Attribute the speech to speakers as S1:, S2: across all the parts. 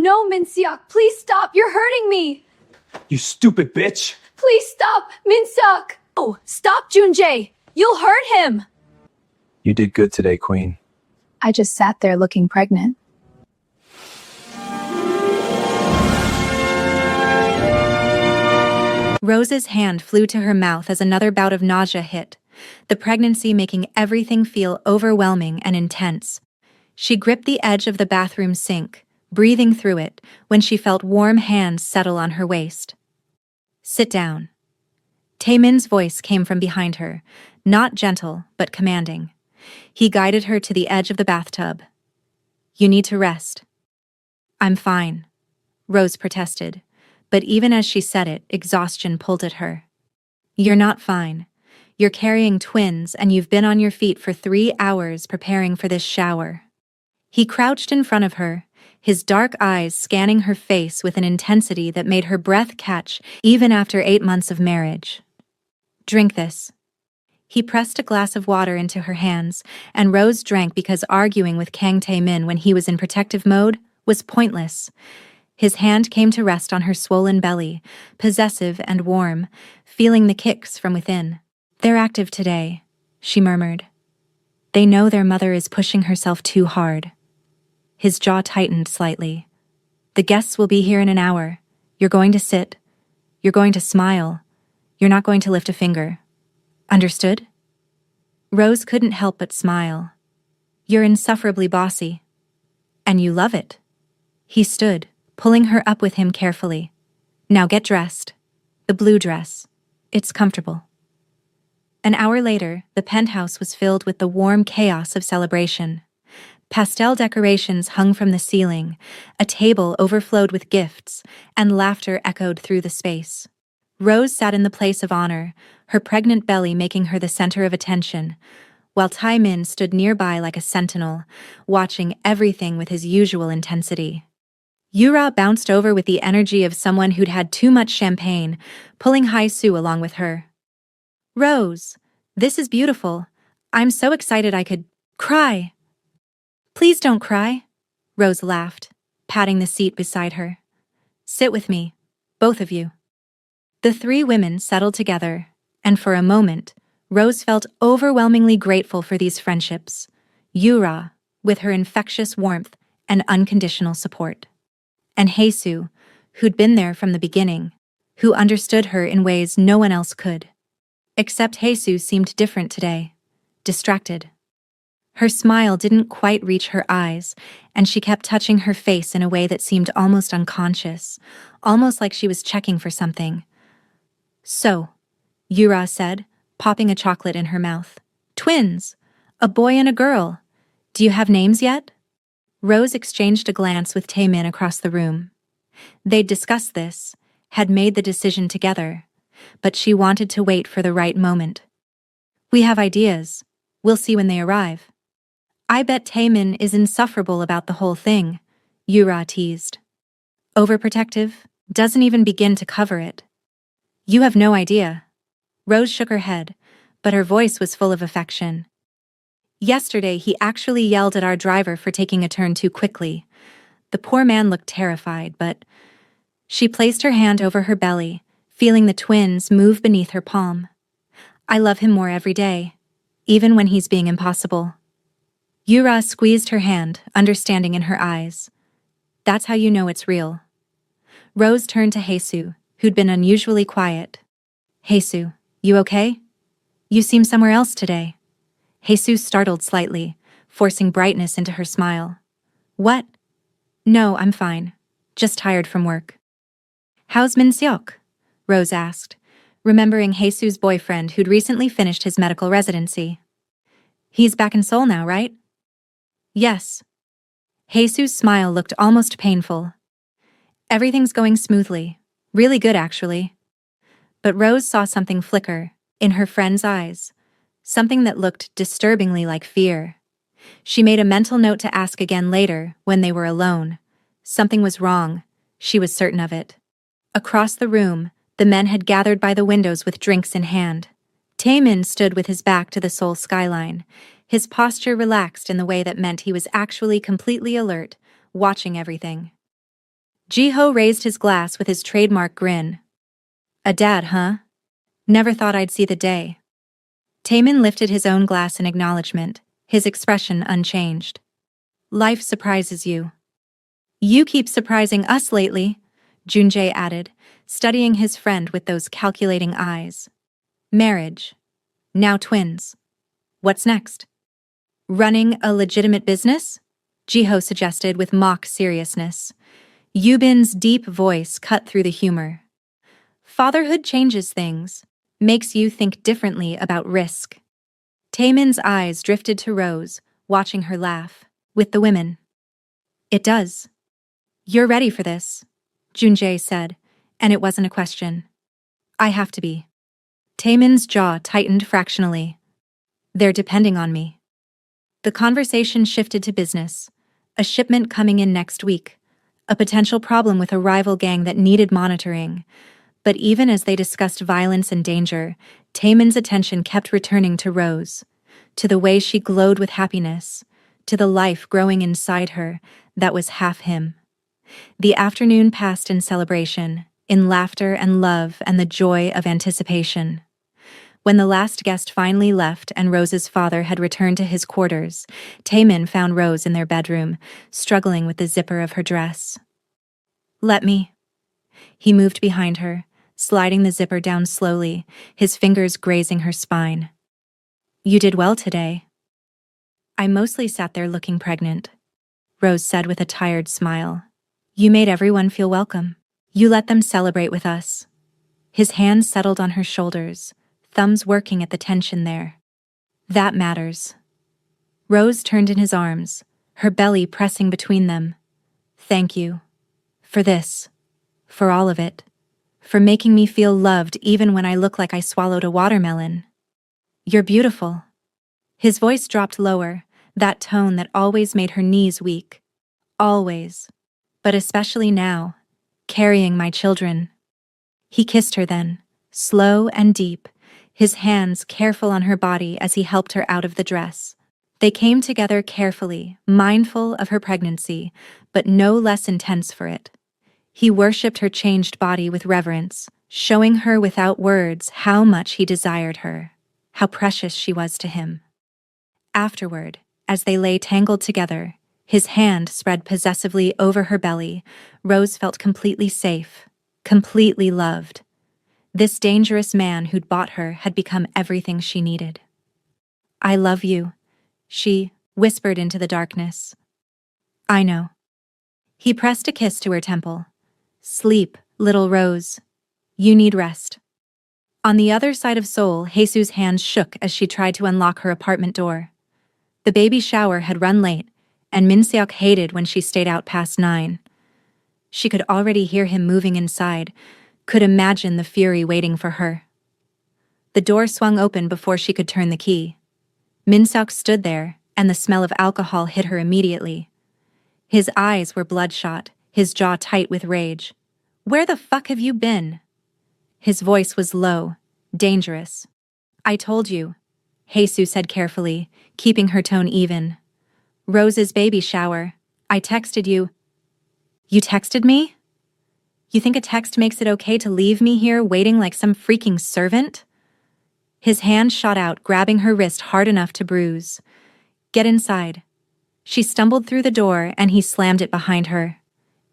S1: No, Minseok, please stop. You're hurting me.
S2: You stupid bitch!
S1: Please stop, Minseok. Oh, stop, Junjae. You'll hurt him.
S2: You did good today, Queen.
S1: I just sat there looking pregnant.
S3: Rose's hand flew to her mouth as another bout of nausea hit, the pregnancy making everything feel overwhelming and intense. She gripped the edge of the bathroom sink, breathing through it, when she felt warm hands settle on her waist. Sit down. Taemin's voice came from behind her, not gentle, but commanding. He guided her to the edge of the bathtub. You need to rest. I'm fine, Rose protested, but even as she said it, exhaustion pulled at her. You're not fine. You're carrying twins and you've been on your feet for 3 hours preparing for this shower. He crouched in front of her, his dark eyes scanning her face with an intensity that made her breath catch even after 8 months of marriage. Drink this. He pressed a glass of water into her hands, and Rose drank because arguing with Kang Taemin when he was in protective mode was pointless. His hand came to rest on her swollen belly, possessive and warm, feeling the kicks from within. They're active today, she murmured. They know their mother is pushing herself too hard. His jaw tightened slightly. The guests will be here in an hour. You're going to sit. You're going to smile. You're not going to lift a finger. Understood? Rose couldn't help but smile. You're insufferably bossy. And you love it. He stood, pulling her up with him carefully. Now get dressed. The blue dress. It's comfortable. An hour later, the penthouse was filled with the warm chaos of celebration. Pastel decorations hung from the ceiling, a table overflowed with gifts, and laughter echoed through the space. Rose sat in the place of honor, her pregnant belly making her the center of attention, while Taemin stood nearby like a sentinel, watching everything with his usual intensity. Yura bounced over with the energy of someone who'd had too much champagne, pulling Hae-soo along with her. Rose, this is beautiful. I'm so excited I could cry. Please don't cry, Rose laughed, patting the seat beside her. Sit with me, both of you. The 3 women settled together, and for a moment, Rose felt overwhelmingly grateful for these friendships. Yura, with her infectious warmth and unconditional support. And Hae-soo, who'd been there from the beginning, who understood her in ways no one else could. Except Hae-soo seemed different today, distracted. Her smile didn't quite reach her eyes, and she kept touching her face in a way that seemed almost unconscious, almost like she was checking for something. So, Yura said, popping a chocolate in her mouth. Twins! A boy and a girl! Do you have names yet? Rose exchanged a glance with Taemin across the room. They'd discussed this, had made the decision together, but she wanted to wait for the right moment. We have ideas. We'll see when they arrive. I bet Taemin is insufferable about the whole thing, Yura teased. Overprotective, doesn't even begin to cover it. You have no idea. Rose shook her head, but her voice was full of affection. Yesterday he actually yelled at our driver for taking a turn too quickly. The poor man looked terrified, but she placed her hand over her belly, feeling the twins move beneath her palm. I love him more every day, even when he's being impossible. Yura squeezed her hand, understanding in her eyes. That's how you know it's real. Rose turned to Hae-soo, who'd been unusually quiet. Hae-soo, you okay? You seem somewhere else today. Hae-soo startled slightly, forcing brightness into her smile. What? No, I'm fine. Just tired from work. How's Min-seok? Rose asked, remembering Hae-soo's boyfriend who'd recently finished his medical residency. He's back in Seoul now, right? Yes. Hae-soo's smile looked almost painful. Everything's going smoothly. Really good, actually. But Rose saw something flicker in her friend's eyes, something that looked disturbingly like fear. She made a mental note to ask again later when they were alone. Something was wrong. She was certain of it. Across the room, the men had gathered by the windows with drinks in hand. Taemin stood with his back to the Seoul skyline, his posture relaxed in the way that meant he was actually completely alert, watching everything. Jiho raised his glass with his trademark grin. A dad, huh? Never thought I'd see the day. Taemin lifted his own glass in acknowledgement, his expression unchanged. Life surprises you. You keep surprising us lately, Junjae added, studying his friend with those calculating eyes. Marriage. Now twins. What's next? Running a legitimate business? Jiho suggested with mock seriousness. Yubin's deep voice cut through the humor. Fatherhood changes things, makes you think differently about risk. Taemin's eyes drifted to Rose, watching her laugh. With the women. It does. You're ready for this, Junjae said, and it wasn't a question. I have to be. Taemin's jaw tightened fractionally. They're depending on me. The conversation shifted to business. A shipment coming in next week. A potential problem with a rival gang that needed monitoring. But even as they discussed violence and danger, Taemin's attention kept returning to Rose, to the way she glowed with happiness, to the life growing inside her that was half him. The afternoon passed in celebration, in laughter and love and the joy of anticipation. When the last guest finally left and Rose's father had returned to his quarters, Taemin found Rose in their bedroom, struggling with the zipper of her dress. Let me. He moved behind her, sliding the zipper down slowly, his fingers grazing her spine. You did well today. I mostly sat there looking pregnant, Rose said with a tired smile. You made everyone feel welcome. You let them celebrate with us. His hands settled on her shoulders, thumbs working at the tension there. That matters. Rose turned in his arms, her belly pressing between them. Thank you. For this. For all of it. For making me feel loved even when I look like I swallowed a watermelon. You're beautiful. His voice dropped lower, that tone that always made her knees weak. Always. But especially now, carrying my children. He kissed her then, slow and deep, his hands careful on her body as he helped her out of the dress. They came together carefully, mindful of her pregnancy, but no less intense for it. He worshipped her changed body with reverence, showing her without words how much he desired her, how precious she was to him. Afterward, as they lay tangled together, his hand spread possessively over her belly, Rose felt completely safe, completely loved. This dangerous man who'd bought her had become everything she needed. I love you, she whispered into the darkness. I know. He pressed a kiss to her temple. Sleep, little Rose. You need rest. On the other side of Seoul, Jesus' hands shook as she tried to unlock her apartment door. The baby shower had run late, and Min-seok hated when she stayed out past 9. She could already hear him moving inside, could imagine the fury waiting for her. The door swung open before she could turn the key. Min-seok stood there, and the smell of alcohol hit her immediately. His eyes were bloodshot, his jaw tight with rage. Where the fuck have you been? His voice was low, dangerous. I told you, Jesus said carefully, keeping her tone even. Rose's baby shower. I texted you. You texted me? You think a text makes it okay to leave me here waiting like some freaking servant? His hand shot out, grabbing her wrist hard enough to bruise. Get inside. She stumbled through the door and he slammed it behind her.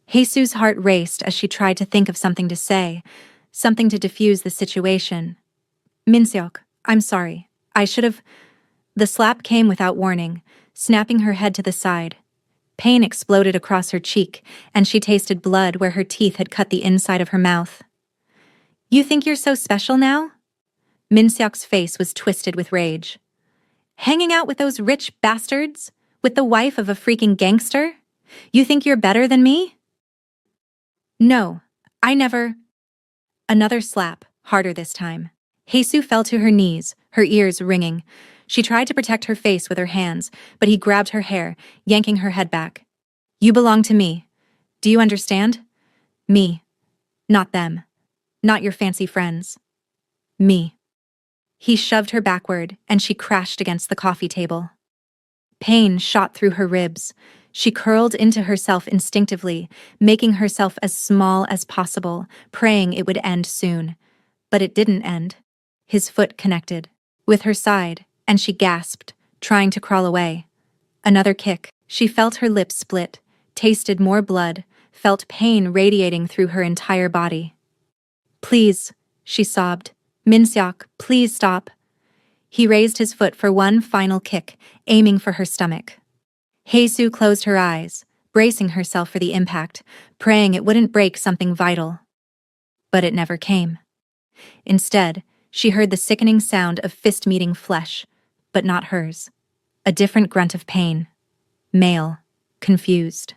S3: Jesus' heart raced as she tried to think of something to say, something to diffuse the situation. Min-seok, I'm sorry. I should have... The slap came without warning, snapping her head to the side. Pain exploded across her cheek, and she tasted blood where her teeth had cut the inside of her mouth. You think you're so special now? Min-seok's face was twisted with rage. Hanging out with those rich bastards? With the wife of a freaking gangster? You think you're better than me? No, I never... Another slap, harder this time. Jesus fell to her knees, her ears ringing. She tried to protect her face with her hands, but he grabbed her hair, yanking her head back. You belong to me. Do you understand? Me. Not them. Not your fancy friends. Me. He shoved her backward, and she crashed against the coffee table. Pain shot through her ribs. She curled into herself instinctively, making herself as small as possible, praying it would end soon. But it didn't end. His foot connected with her side, and she gasped, trying to crawl away. Another kick. She felt her lips split, tasted more blood, felt pain radiating through her entire body. "Please," she sobbed. "Min-seok, please stop." He raised his foot for one final kick, aiming for her stomach. Hae-soo closed her eyes, bracing herself for the impact, praying it wouldn't break something vital. But it never came. Instead, she heard the sickening sound of fist meeting flesh, but not hers. A different grunt of pain. Male. Confused.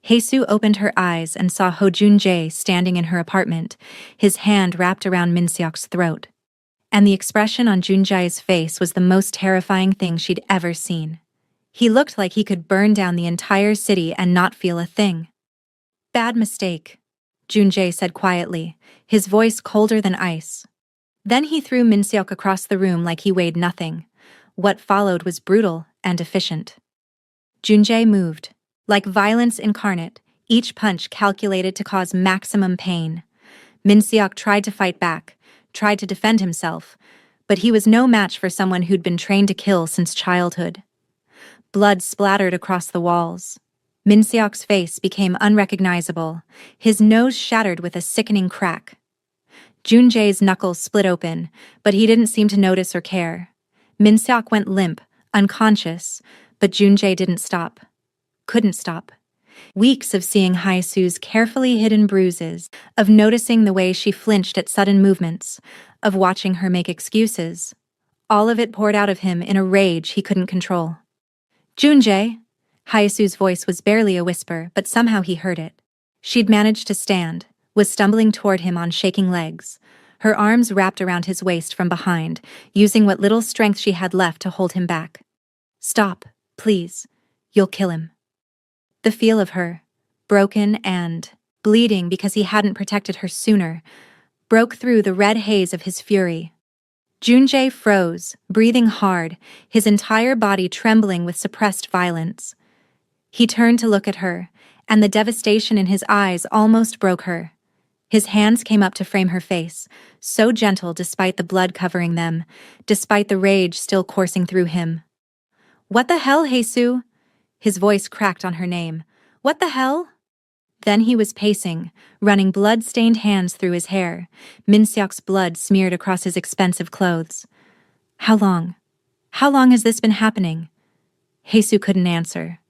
S3: Hae-soo opened her eyes and saw Ho Jun-jae standing in her apartment, his hand wrapped around Min-seok's throat. And the expression on Jun-jae's face was the most terrifying thing she'd ever seen. He looked like he could burn down the entire city and not feel a thing. "Bad mistake," Jun-jae said quietly, his voice colder than ice. Then he threw Min-seok across the room like he weighed nothing. What followed was brutal and efficient. Jun-jae moved. Like violence incarnate, each punch calculated to cause maximum pain. Min-seok tried to fight back, tried to defend himself, but he was no match for someone who'd been trained to kill since childhood. Blood splattered across the walls. Min-seok's face became unrecognizable, his nose shattered with a sickening crack. Jun-jae's knuckles split open, but he didn't seem to notice or care. Min-seok went limp, unconscious, but Jun-jae didn't stop. Couldn't stop. Weeks of seeing Hae-soo's carefully hidden bruises, of noticing the way she flinched at sudden movements, of watching her make excuses. All of it poured out of him in a rage he couldn't control. "Jun-jae!" Hae-soo's voice was barely a whisper, but somehow he heard it. She'd managed to stand, was stumbling toward him on shaking legs, her arms wrapped around his waist from behind, using what little strength she had left to hold him back. "Stop, please. You'll kill him." The feel of her, broken and bleeding because he hadn't protected her sooner, broke through the red haze of his fury. Jun-jae froze, breathing hard, his entire body trembling with suppressed violence. He turned to look at her, and the devastation in his eyes almost broke her. His hands came up to frame her face, so gentle despite the blood covering them, despite the rage still coursing through him. "What the hell, Hae-soo?" His voice cracked on her name. "What the hell?" Then he was pacing, running blood-stained hands through his hair, Min-seok's blood smeared across his expensive clothes. "How long? How long has this been happening?" Hae-soo couldn't answer.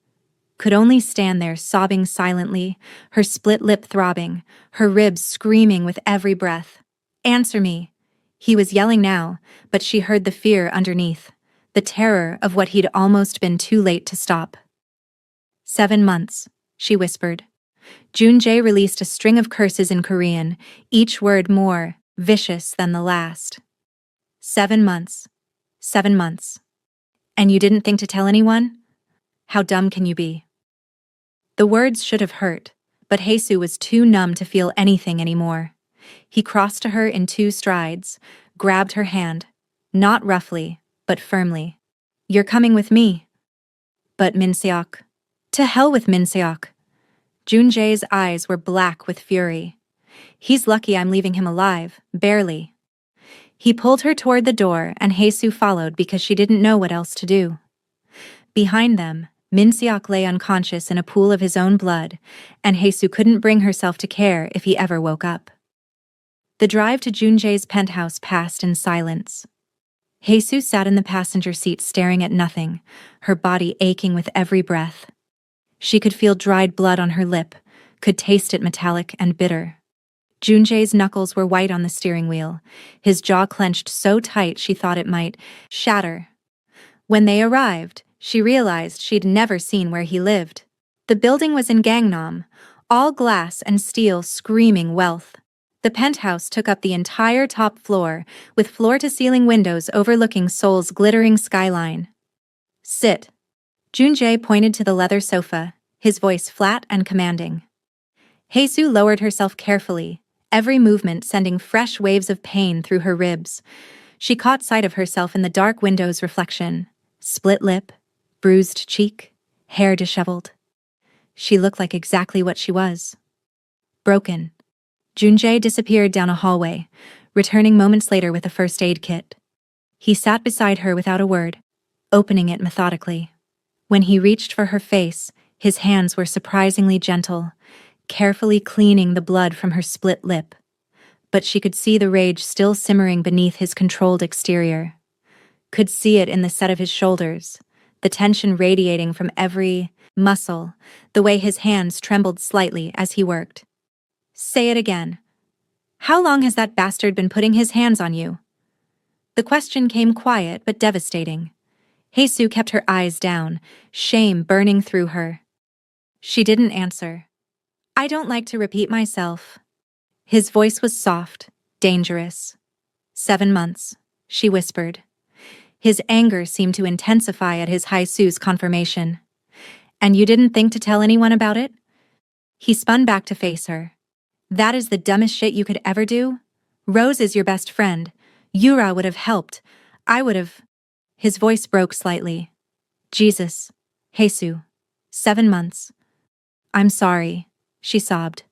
S3: Could only stand there sobbing silently, her split lip throbbing, her ribs screaming with every breath. "Answer me!" He was yelling now, but she heard the fear underneath, the terror of what he'd almost been too late to stop. 7 months, she whispered. Jun-jae released a string of curses in Korean, each word more vicious than the last. 7 months. 7 months. And you didn't think to tell anyone? How dumb can you be? The words should have hurt, but Hae-soo was too numb to feel anything anymore. He crossed to her in 2 strides, grabbed her hand, not roughly, but firmly. "You're coming with me." "But Min-seok." "To hell with Min-seok." Jun-jae's eyes were black with fury. "He's lucky I'm leaving him alive, barely." He pulled her toward the door and Hae-soo followed because she didn't know what else to do. Behind them, Min-seok lay unconscious in a pool of his own blood, and Hae-soo couldn't bring herself to care if he ever woke up. The drive to Jun-jae's penthouse passed in silence. Hae-soo sat in the passenger seat staring at nothing, her body aching with every breath. She could feel dried blood on her lip, could taste it metallic and bitter. Jun-jae's knuckles were white on the steering wheel, his jaw clenched so tight she thought it might shatter. When they arrived, she realized she'd never seen where he lived. The building was in Gangnam, all glass and steel screaming wealth. The penthouse took up the entire top floor, with floor-to-ceiling windows overlooking Seoul's glittering skyline. "Sit." Jun-jae pointed to the leather sofa, his voice flat and commanding. Hae-soo lowered herself carefully, every movement sending fresh waves of pain through her ribs. She caught sight of herself in the dark window's reflection. Split lip, bruised cheek, hair disheveled. She looked like exactly what she was. Broken. Junjae disappeared down a hallway, returning moments later with a first aid kit. He sat beside her without a word, opening it methodically. When he reached for her face, his hands were surprisingly gentle, carefully cleaning the blood from her split lip. But she could see the rage still simmering beneath his controlled exterior. Could see it in the set of his shoulders, the tension radiating from every muscle, the way his hands trembled slightly as he worked. Say it again. How long has that bastard been putting his hands on you? The question came quiet but devastating. Haesu kept her eyes down, shame burning through her. She didn't answer. I don't like to repeat myself. His voice was soft, dangerous. 7 months, she whispered. His anger seemed to intensify at his Haesu's confirmation. And you didn't think to tell anyone about it? He spun back to face her. That is the dumbest shit you could ever do? Rose is your best friend. Yura would have helped. I would have... His voice broke slightly. Jesus. Haesu. 7 months. I'm sorry, she sobbed.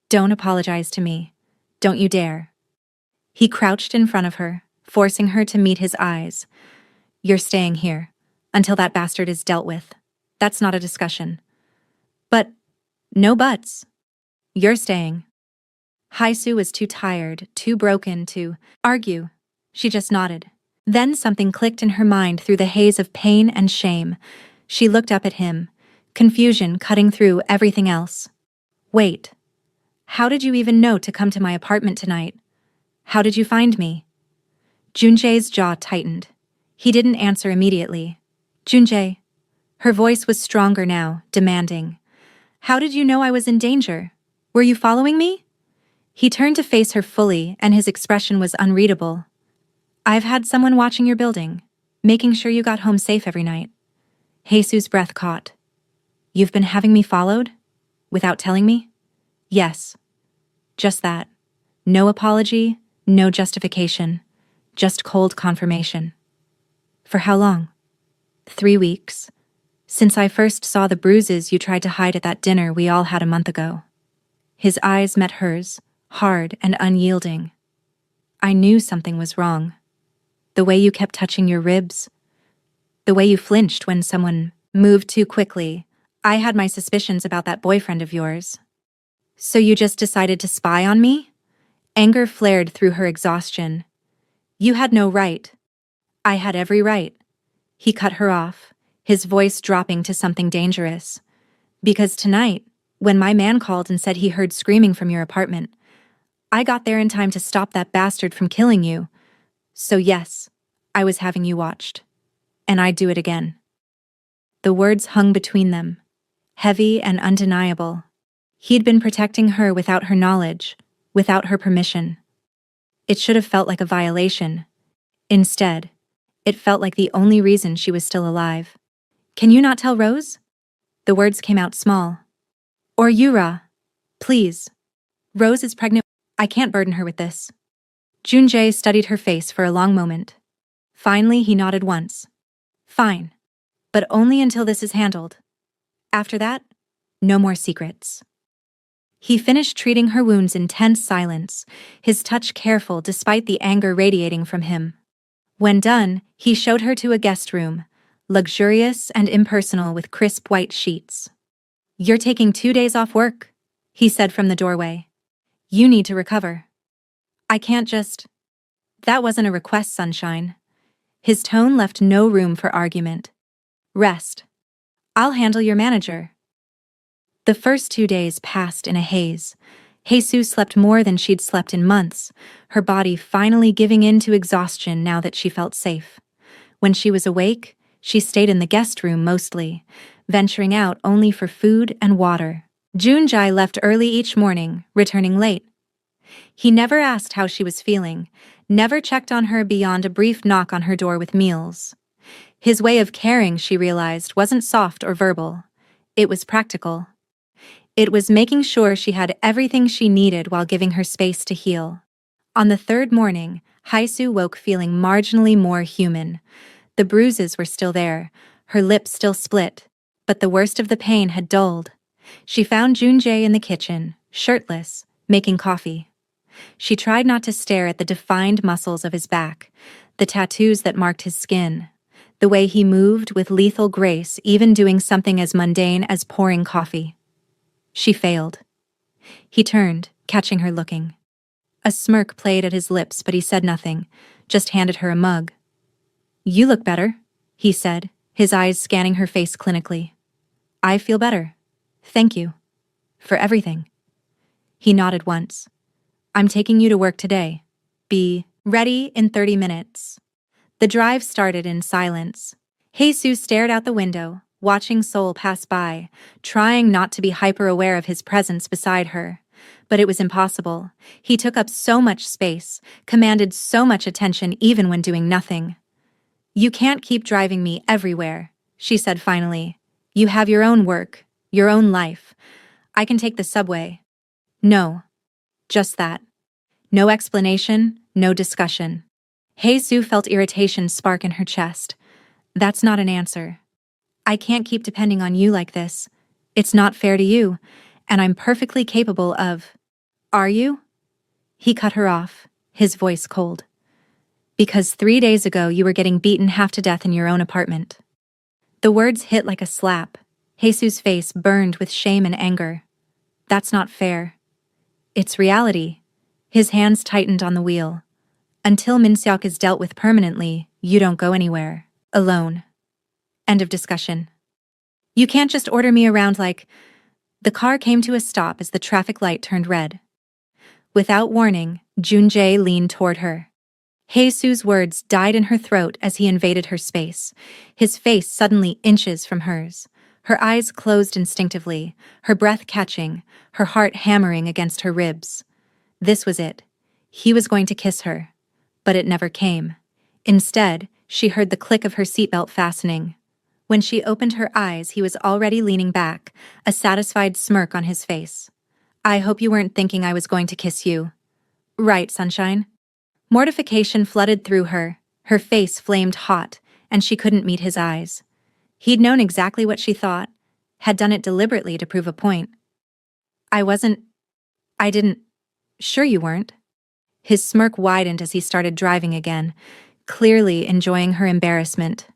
S3: Don't apologize to me. Don't you dare. He crouched in front of her, forcing her to meet his eyes. You're staying here, until that bastard is dealt with. That's not a discussion. But, no buts. You're staying. Haesu was too tired, too broken to argue. She just nodded. Then something clicked in her mind through the haze of pain and shame. She looked up at him, confusion cutting through everything else. Wait. How did you even know to come to my apartment tonight? How did you find me? Junjae's jaw tightened. He didn't answer immediately. Junjae. Her voice was stronger now, demanding. How did you know I was in danger? Were you following me? He turned to face her fully, and his expression was unreadable. I've had someone watching your building, making sure you got home safe every night. Haesu's breath caught. You've been having me followed? Without telling me? Yes. Just that. No apology, no justification. Just cold confirmation. For how long? 3 weeks. Since I first saw the bruises you tried to hide at that dinner we all had a month ago. His eyes met hers, hard and unyielding. I knew something was wrong. The way you kept touching your ribs. The way you flinched when someone moved too quickly. I had my suspicions about that boyfriend of yours. So you just decided to spy on me? Anger flared through her exhaustion. You had no right. I had every right. He cut her off, his voice dropping to something dangerous. Because tonight, when my man called and said he heard screaming from your apartment, I got there in time to stop that bastard from killing you. So yes, I was having you watched. And I'd do it again. The words hung between them, heavy and undeniable. He'd been protecting her without her knowledge, without her permission. It should have felt like a violation. Instead, it felt like the only reason she was still alive. Can you not tell Rose? The words came out small. Or Yura. Please. Rose is pregnant. I can't burden her with this. Junjae studied her face for a long moment. Finally, he nodded once. Fine. But only until this is handled. After that, no more secrets. He finished treating her wounds in tense silence, his touch careful despite the anger radiating from him. When done, he showed her to a guest room, luxurious and impersonal with crisp white sheets. You're taking 2 days off work, he said from the doorway. You need to recover. I can't just... That wasn't a request, sunshine. His tone left no room for argument. Rest. I'll handle your manager. The first 2 days passed in a haze. Haesu slept more than she'd slept in months, her body finally giving in to exhaustion now that she felt safe. When she was awake, she stayed in the guest room mostly, venturing out only for food and water. Junjae left early each morning, returning late. He never asked how she was feeling, never checked on her beyond a brief knock on her door with meals. His way of caring, she realized, wasn't soft or verbal. It was practical. It was making sure she had everything she needed while giving her space to heal. On the 3rd morning, Haesu woke feeling marginally more human. The bruises were still there, her lips still split, But the worst of the pain had dulled. She found Junjae in the kitchen, shirtless, making coffee. She tried not to stare at the defined muscles of his back, the tattoos that marked his skin, the way he moved with lethal grace, even doing something as mundane as pouring coffee. She failed. He turned, catching her looking. A smirk played at his lips, but he said nothing, just handed her a mug. "You look better," he said, his eyes scanning her face clinically. "I feel better. Thank you. For everything." He nodded once. "I'm taking you to work today. Be ready in 30 minutes. The drive started in silence. Jesus stared out the window, watching Sol pass by, trying not to be hyper-aware of his presence beside her. But it was impossible. He took up so much space, commanded so much attention even when doing nothing. "You can't keep driving me everywhere," she said finally. "You have your own work, your own life. I can take the subway." "No." Just that. No explanation, no discussion. Jesus felt irritation spark in her chest. "That's not an answer. I can't keep depending on you like this. It's not fair to you, and I'm perfectly capable of—" "Are you?" He cut her off, his voice cold. "Because 3 days ago you were getting beaten half to death in your own apartment." The words hit like a slap. Jesus' face burned with shame and anger. "That's not fair." "It's reality." His hands tightened on the wheel. "Until Minseok is dealt with permanently, you don't go anywhere. Alone. End of discussion. You can't just order me around like—" The car came to a stop as the traffic light turned red. Without warning, Junjae leaned toward her. Jesus' words died in her throat as he invaded her space, his face suddenly inches from hers. Her eyes closed instinctively, her breath catching, her heart hammering against her ribs. This was it. He was going to kiss her. But it never came. Instead, she heard the click of her seatbelt fastening. When she opened her eyes, he was already leaning back, a satisfied smirk on his face. "I hope you weren't thinking I was going to kiss you." "Right, sunshine." Mortification flooded through her, her face flamed hot, and she couldn't meet his eyes. He'd known exactly what she thought, had done it deliberately to prove a point. I didn't. Sure you weren't." His smirk widened as he started driving again, clearly enjoying her embarrassment.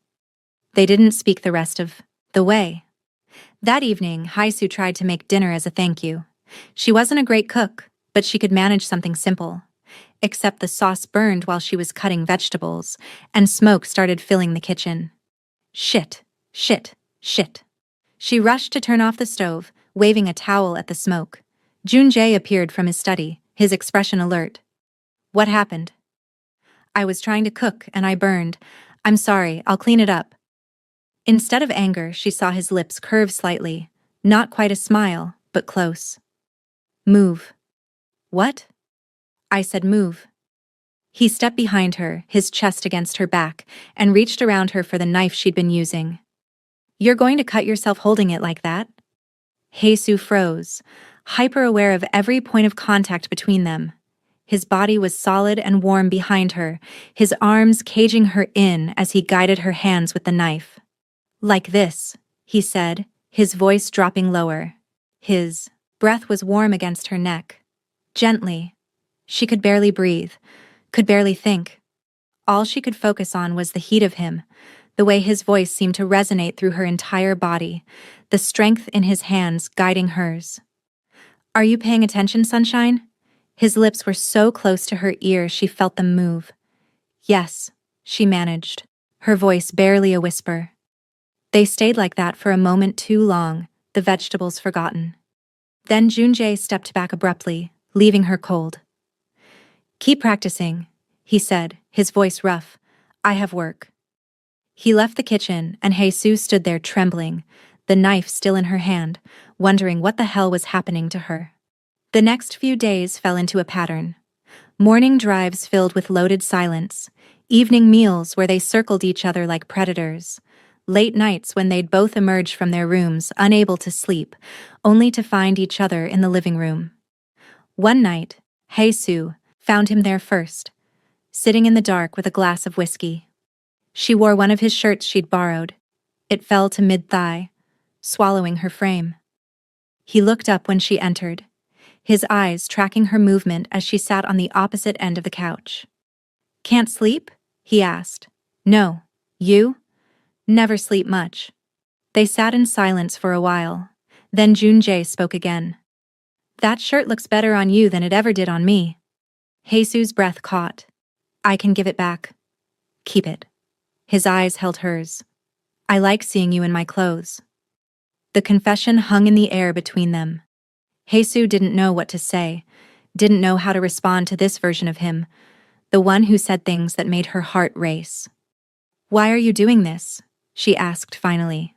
S3: They didn't speak the rest of the way. That evening, Haisu tried to make dinner as a thank you. She wasn't a great cook, but she could manage something simple. Except the sauce burned while she was cutting vegetables, and smoke started filling the kitchen. Shit. She rushed to turn off the stove, waving a towel at the smoke. Junjae appeared from his study, his expression alert. "What happened?" "I was trying to cook and I burned. I'm sorry, I'll clean it up." Instead of anger, she saw his lips curve slightly, not quite a smile, but close. "Move." "What?" "I said move." He stepped behind her, his chest against her back, and reached around her for the knife she'd been using. "You're going to cut yourself holding it like that?" Jesus froze, hyper-aware of every point of contact between them. His body was solid and warm behind her, his arms caging her in as he guided her hands with the knife. "Like this," he said, his voice dropping lower. His breath was warm against her neck. Gently. She could barely breathe, could barely think. All she could focus on was the heat of him, the way his voice seemed to resonate through her entire body, the strength in his hands guiding hers. "Are you paying attention, sunshine?" His lips were so close to her ear she felt them move. "Yes," she managed, her voice barely a whisper. They stayed like that for a moment too long, the vegetables forgotten. Then Junjae stepped back abruptly, leaving her cold. "Keep practicing," he said, his voice rough. "I have work." He left the kitchen, and Jesus stood there trembling, the knife still in her hand, wondering what the hell was happening to her. The next few days fell into a pattern. Morning drives filled with loaded silence, evening meals where they circled each other like predators, late nights when they'd both emerge from their rooms unable to sleep, only to find each other in the living room. One night, Jesus found him there first, sitting in the dark with a glass of whiskey. She wore one of his shirts she'd borrowed. It fell to mid-thigh, swallowing her frame. He looked up when she entered, his eyes tracking her movement as she sat on the opposite end of the couch. "Can't sleep?" he asked. "No. You?" "Never sleep much." They sat in silence for a while. Then Junjae spoke again. "That shirt looks better on you than it ever did on me." Haesu's breath caught. "I can give it back." "Keep it." His eyes held hers. "I like seeing you in my clothes." The confession hung in the air between them. Haesu didn't know what to say, didn't know how to respond to this version of him, the one who said things that made her heart race. "Why are you doing this?" she asked finally.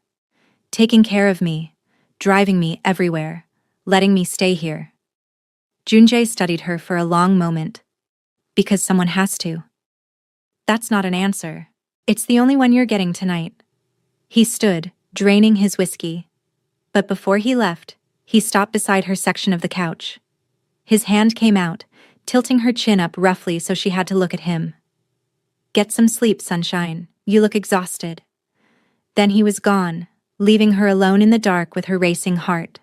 S3: "Taking care of me, driving me everywhere, letting me stay here." Junjae studied her for a long moment. "Because someone has to." "That's not an answer. It's the only one you're getting tonight." He stood, draining his whiskey. But before he left, he stopped beside her section of the couch. His hand came out, tilting her chin up roughly so she had to look at him. "Get some sleep, sunshine. You look exhausted." Then he was gone, leaving her alone in the dark with her racing heart.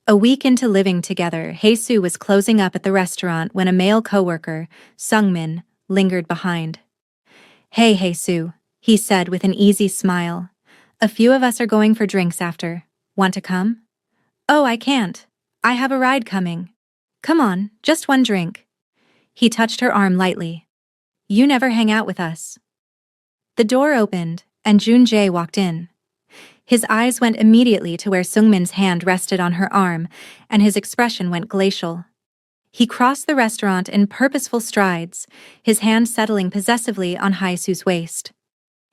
S3: A week into living together, Haesu was closing up at the restaurant when a male coworker, Sungmin, lingered behind. "Hey, Haesu," he said with an easy smile. "A few of us are going for drinks after. Want to come?" "Oh, I can't. I have a ride coming." "Come on, just one drink." He touched her arm lightly. "You never hang out with us." The door opened, and Junjae walked in. His eyes went immediately to where Sungmin's hand rested on her arm, and his expression went glacial. He crossed the restaurant in purposeful strides, his hand settling possessively on Haesu's waist.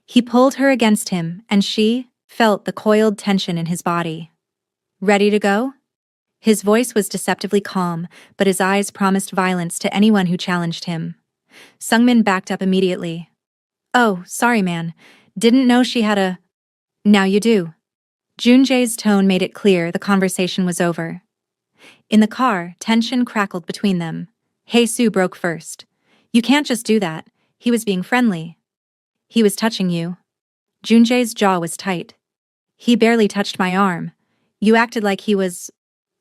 S3: He pulled her against him, and she felt the coiled tension in his body. "Ready to go?" His voice was deceptively calm, but his eyes promised violence to anyone who challenged him. Sungmin backed up immediately. "Oh, sorry man. Didn't know she had a..." "Now you do." Junjae's tone made it clear the conversation was over. In the car, tension crackled between them. Haesu broke first. "You can't just do that. He was being friendly." "He was touching you." Junjae's jaw was tight. "He barely touched my arm. You acted like he was...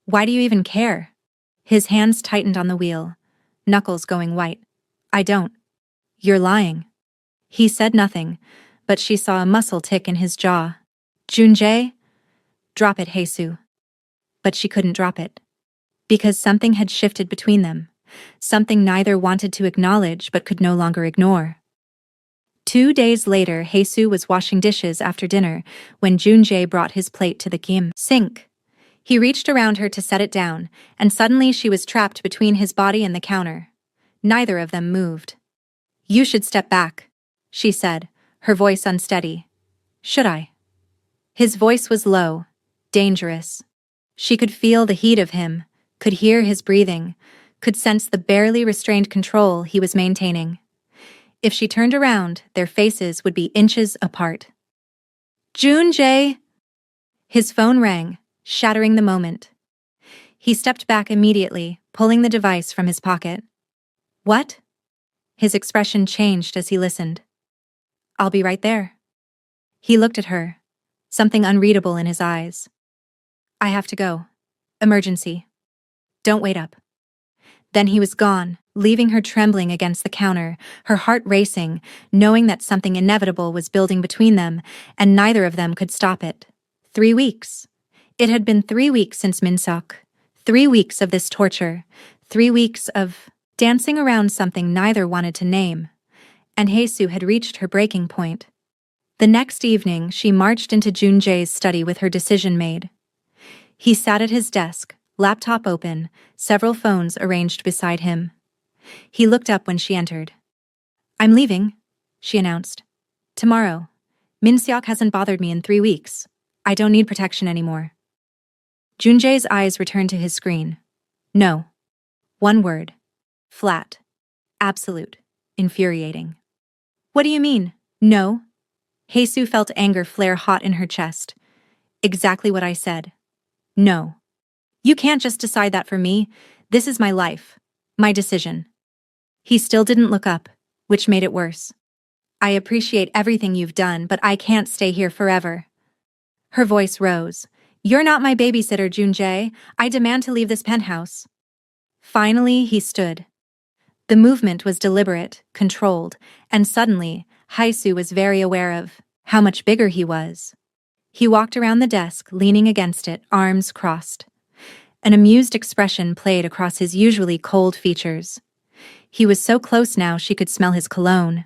S3: Why do you even care?" His hands tightened on the wheel, knuckles going white. "I don't." "You're lying." He said nothing, but she saw a muscle tick in his jaw. "Junjae?" "Drop it, Haesu." But she couldn't drop it. Because something had shifted between them, something neither wanted to acknowledge but could no longer ignore. 2 days later, Haesu was washing dishes after dinner when Junjae brought his plate to the sink. He reached around her to set it down, and suddenly she was trapped between his body and the counter. Neither of them moved. "You should step back," she said, her voice unsteady. "Should I?" His voice was low, dangerous. She could feel the heat of him, could hear his breathing, could sense the barely restrained control he was maintaining. If she turned around, their faces would be inches apart. "Junjae!" His phone rang, shattering the moment. He stepped back immediately, pulling the device from his pocket. "What?" His expression changed as he listened. "I'll be right there." He looked at her, something unreadable in his eyes. "I have to go. Emergency. Don't wait up." Then he was gone, leaving her trembling against the counter, her heart racing, knowing that something inevitable was building between them, and neither of them could stop it. 3 weeks. It had been 3 weeks since Minseok. 3 weeks of this torture. 3 weeks of dancing around something neither wanted to name. And Haesu had reached her breaking point. The next evening, she marched into Junjae's study with her decision made. He sat at his desk, laptop open, several phones arranged beside him. He looked up when she entered. "I'm leaving," she announced. "Tomorrow. Minseok hasn't bothered me in 3 weeks. I don't need protection anymore." Junjae's eyes returned to his screen. "No." One word. Flat. Absolute. Infuriating. "What do you mean, no?" Haesu felt anger flare hot in her chest. "Exactly what I said. No. You can't just decide that for me. This is my life. My decision." He still didn't look up, which made it worse. "I appreciate everything you've done, but I can't stay here forever." Her voice rose. "You're not my babysitter, Junjae. I demand to leave this penthouse." Finally, he stood. The movement was deliberate, controlled, and suddenly, Haisu was very aware of how much bigger he was. He walked around the desk, leaning against it, arms crossed. An amused expression played across his usually cold features. He was so close now she could smell his cologne.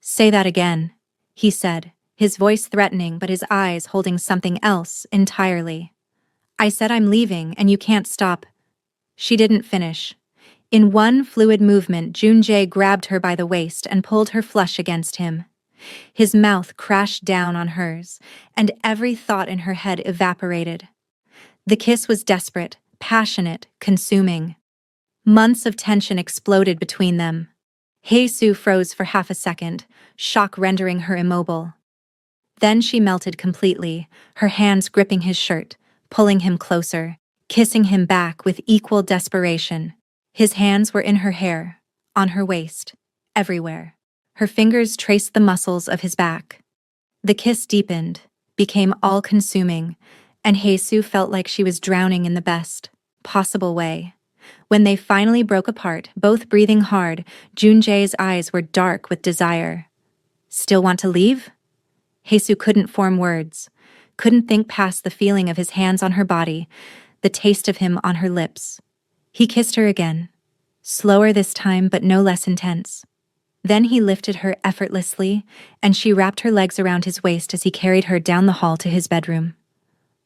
S3: "Say that again," he said, his voice threatening but his eyes holding something else entirely. "I said I'm leaving and you can't stop." She didn't finish. In one fluid movement, Junjae grabbed her by the waist and pulled her flush against him. His mouth crashed down on hers, and every thought in her head evaporated. The kiss was desperate, passionate, consuming. Months of tension exploded between them. Hye-soo froze for half a second, shock rendering her immobile. Then she melted completely, her hands gripping his shirt, pulling him closer, kissing him back with equal desperation. His hands were in her hair, on her waist, everywhere. Her fingers traced the muscles of his back. The kiss deepened, became all-consuming, and Hye-soo felt like she was drowning in the best possible way. When they finally broke apart, both breathing hard, Junjae's eyes were dark with desire. "Still want to leave?" Hye-soo couldn't form words, couldn't think past the feeling of his hands on her body, the taste of him on her lips. He kissed her again, slower this time but no less intense. Then he lifted her effortlessly, and she wrapped her legs around his waist as he carried her down the hall to his bedroom.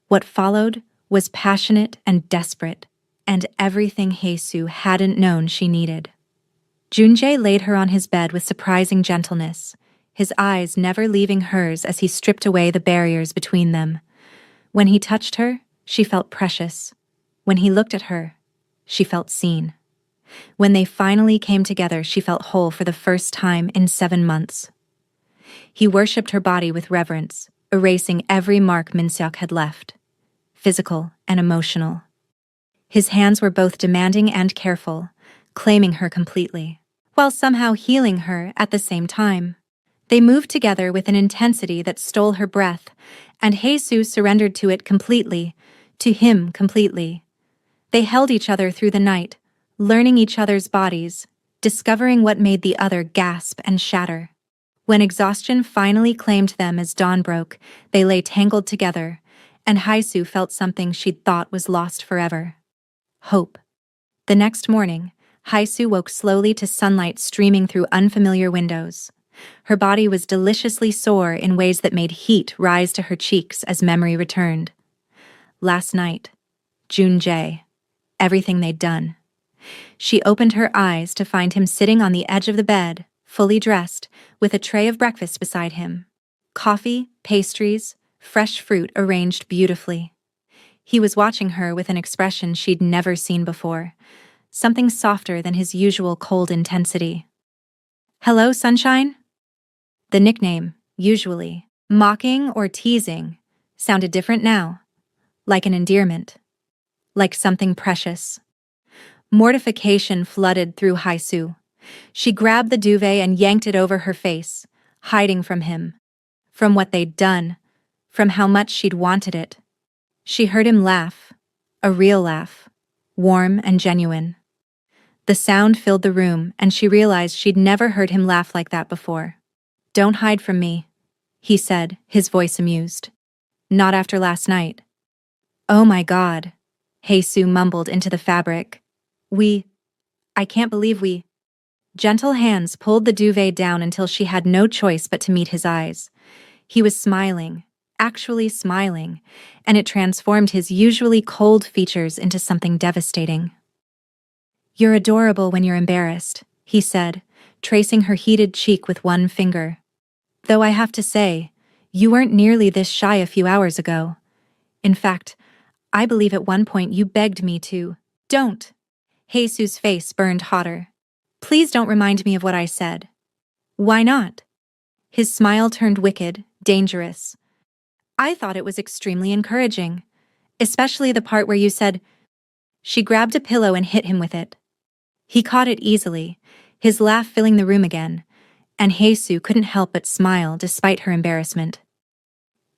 S3: What followed was passionate and desperate, and everything Hye-soo hadn't known she needed. Junjae laid her on his bed with surprising gentleness, his eyes never leaving hers as he stripped away the barriers between them. When he touched her, she felt precious. When he looked at her, she felt seen. When they finally came together, she felt whole for the first time in 7 months. He worshipped her body with reverence, erasing every mark Min-seok had left, physical and emotional. His hands were both demanding and careful, claiming her completely, while somehow healing her at the same time. They moved together with an intensity that stole her breath, and Hye-soo surrendered to it completely, to him completely. They held each other through the night, learning each other's bodies, discovering what made the other gasp and shatter. When exhaustion finally claimed them as dawn broke, they lay tangled together, and Hye-soo felt something she'd thought was lost forever. Hope. The next morning, Hye-soo woke slowly to sunlight streaming through unfamiliar windows. Her body was deliciously sore in ways that made heat rise to her cheeks as memory returned. Last night, Junjae. Everything they'd done. She opened her eyes to find him sitting on the edge of the bed, fully dressed, with a tray of breakfast beside him. Coffee, pastries, fresh fruit arranged beautifully. He was watching her with an expression she'd never seen before, something softer than his usual cold intensity. "Hello, sunshine?" The nickname, usually mocking or teasing, sounded different now, like an endearment, like something precious. Mortification flooded through Hye-soo. She grabbed the duvet and yanked it over her face, hiding from him, from what they'd done, from how much she'd wanted it. She heard him laugh, a real laugh, warm and genuine. The sound filled the room, and she realized she'd never heard him laugh like that before. "Don't hide from me," he said, his voice amused. "Not after last night." "Oh my God," Hye-soo mumbled into the fabric. I can't believe we." Gentle hands pulled the duvet down until she had no choice but to meet his eyes. He was smiling, actually smiling, and it transformed his usually cold features into something devastating. "You're adorable when you're embarrassed," he said, tracing her heated cheek with one finger. "Though I have to say, you weren't nearly this shy a few hours ago. In fact, I believe at one point you begged me to." "Don't." Hye-soo's face burned hotter. "Please don't remind me of what I said." "Why not?" His smile turned wicked, dangerous. "I thought it was extremely encouraging, especially the part where you said—" She grabbed a pillow and hit him with it. He caught it easily, his laugh filling the room again, and Hye-soo couldn't help but smile despite her embarrassment.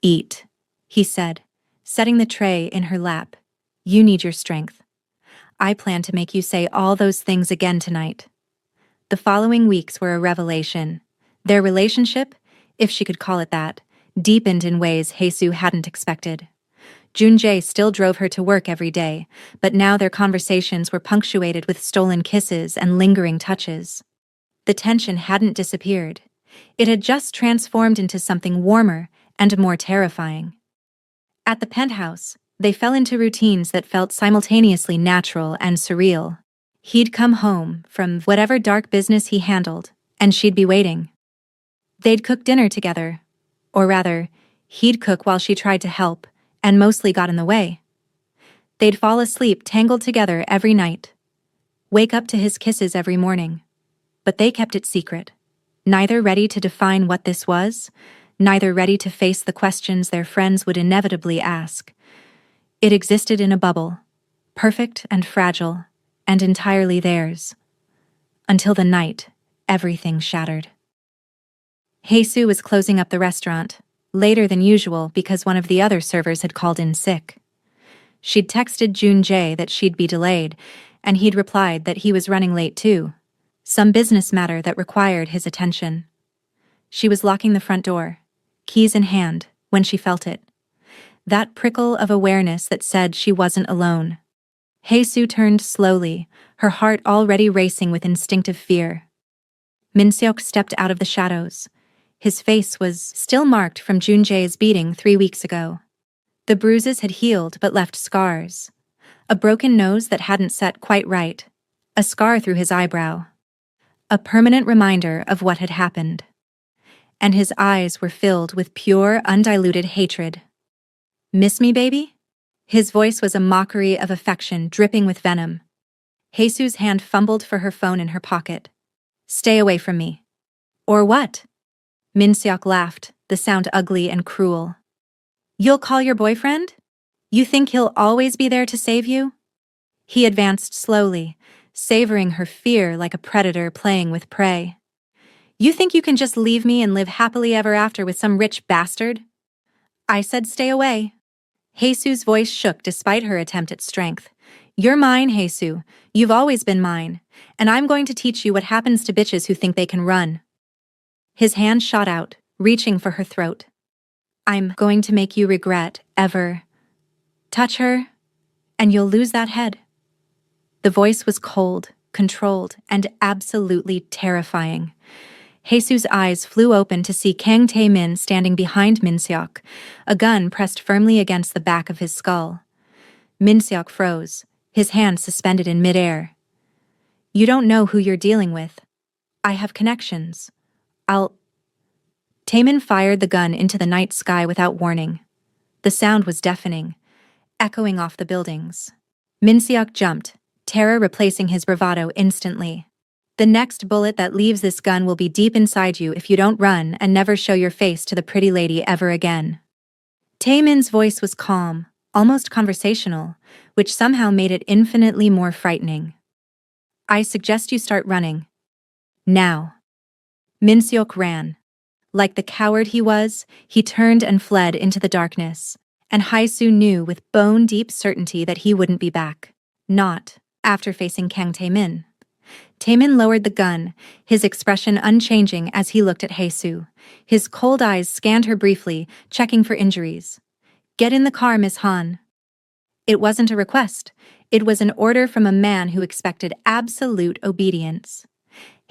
S3: "Eat," he said, setting the tray in her lap. You need your strength. I plan to make you say all those things again tonight. The following weeks were a revelation. Their relationship, if she could call it that, deepened in ways Haesoo hadn't expected. Junjae still drove her to work every day, but now their conversations were punctuated with stolen kisses and lingering touches. The tension hadn't disappeared. It had just transformed into something warmer and more terrifying. At the penthouse, they fell into routines that felt simultaneously natural and surreal. He'd come home from whatever dark business he handled, and she'd be waiting. They'd cook dinner together. Or rather, he'd cook while she tried to help, and mostly got in the way. They'd fall asleep tangled together every night. Wake up to his kisses every morning. But they kept it secret. Neither ready to define what this was, neither ready to face the questions their friends would inevitably ask. It existed in a bubble, perfect and fragile, and entirely theirs. Until the night, everything shattered. Haesoo was closing up the restaurant, later than usual because one of the other servers had called in sick. She'd texted Junjae that she'd be delayed, and he'd replied that he was running late too. Some business matter that required his attention. She was locking the front door, keys in hand, when she felt it. That prickle of awareness that said she wasn't alone. Haesoo turned slowly, her heart already racing with instinctive fear. Minseok stepped out of the shadows. His face was still marked from Junjae's beating 3 weeks ago. The bruises had healed but left scars. A broken nose that hadn't set quite right. A scar through his eyebrow. A permanent reminder of what had happened. And his eyes were filled with pure, undiluted hatred. Miss me, baby? His voice was a mockery of affection dripping with venom. Haesoo's hand fumbled for her phone in her pocket. Stay away from me. Or what? Minseok laughed, the sound ugly and cruel. You'll call your boyfriend? You think he'll always be there to save you? He advanced slowly, savoring her fear like a predator playing with prey. You think you can just leave me and live happily ever after with some rich bastard? I said stay away. Haesoo's voice shook despite her attempt at strength. You're mine, Haesoo. You've always been mine. And I'm going to teach you what happens to bitches who think they can run. His hand shot out, reaching for her throat. I'm going to make you regret ever. Touch her, and you'll lose that head. The voice was cold, controlled, and absolutely terrifying. Haesoo's eyes flew open to see Kang Tae-min standing behind Minseok, a gun pressed firmly against the back of his skull. Minseok froze, his hand suspended in midair. You don't know who you're dealing with. I have connections. Taemin fired the gun into the night sky without warning. The sound was deafening, echoing off the buildings. Minseok jumped, terror replacing his bravado instantly. The next bullet that leaves this gun will be deep inside you if you don't run and never show your face to the pretty lady ever again. Taemin's voice was calm, almost conversational, which somehow made it infinitely more frightening. I suggest you start running. Now. Minseok ran. Like the coward he was, he turned and fled into the darkness, and Haesoo knew with bone-deep certainty that he wouldn't be back. Not after facing Kang Tae-min. Taemin lowered the gun, his expression unchanging as he looked at Haesoo. His cold eyes scanned her briefly, checking for injuries. Get in the car, Miss Han. It wasn't a request. It was an order from a man who expected absolute obedience.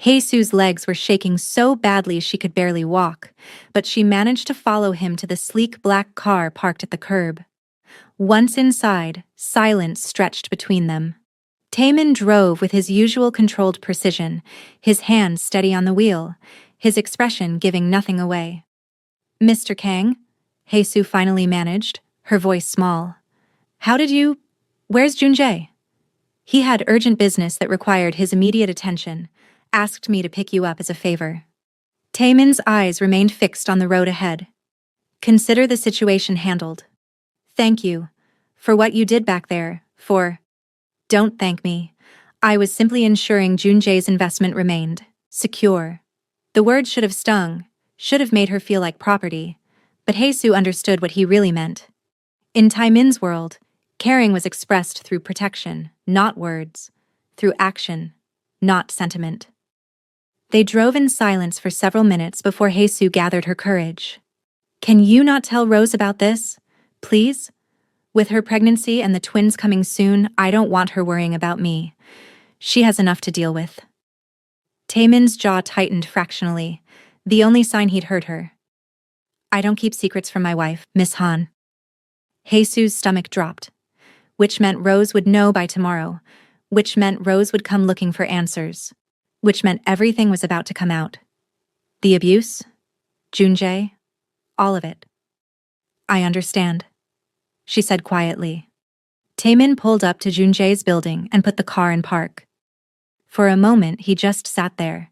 S3: Haesoo's legs were shaking so badly she could barely walk, but she managed to follow him to the sleek black car parked at the curb. Once inside, silence stretched between them. Taemin drove with his usual controlled precision, his hands steady on the wheel, his expression giving nothing away. Mr. Kang, Haesoo finally managed, her voice small. Where's Junjae? He had urgent business that required his immediate attention, asked me to pick you up as a favor. Taemin's eyes remained fixed on the road ahead. Consider the situation handled. Thank you for what you did back there, Don't thank me. I was simply ensuring Junjae's investment remained secure. The word should have stung, should have made her feel like property, but Haesoo understood what he really meant. In Taimin's world, caring was expressed through protection, not words, through action, not sentiment. They drove in silence for several minutes before Haesu gathered her courage. Can you not tell Rose about this? Please? With her pregnancy and the twins coming soon, I don't want her worrying about me. She has enough to deal with. Taemin's jaw tightened fractionally, the only sign he'd heard her. I don't keep secrets from my wife, Miss Han. Haesu's stomach dropped, which meant Rose would know by tomorrow, which meant Rose would come looking for answers, which meant everything was about to come out. The abuse, Junjae, all of it. I understand, she said quietly. Taemin pulled up to Junjae's building and put the car in park. For a moment, he just sat there,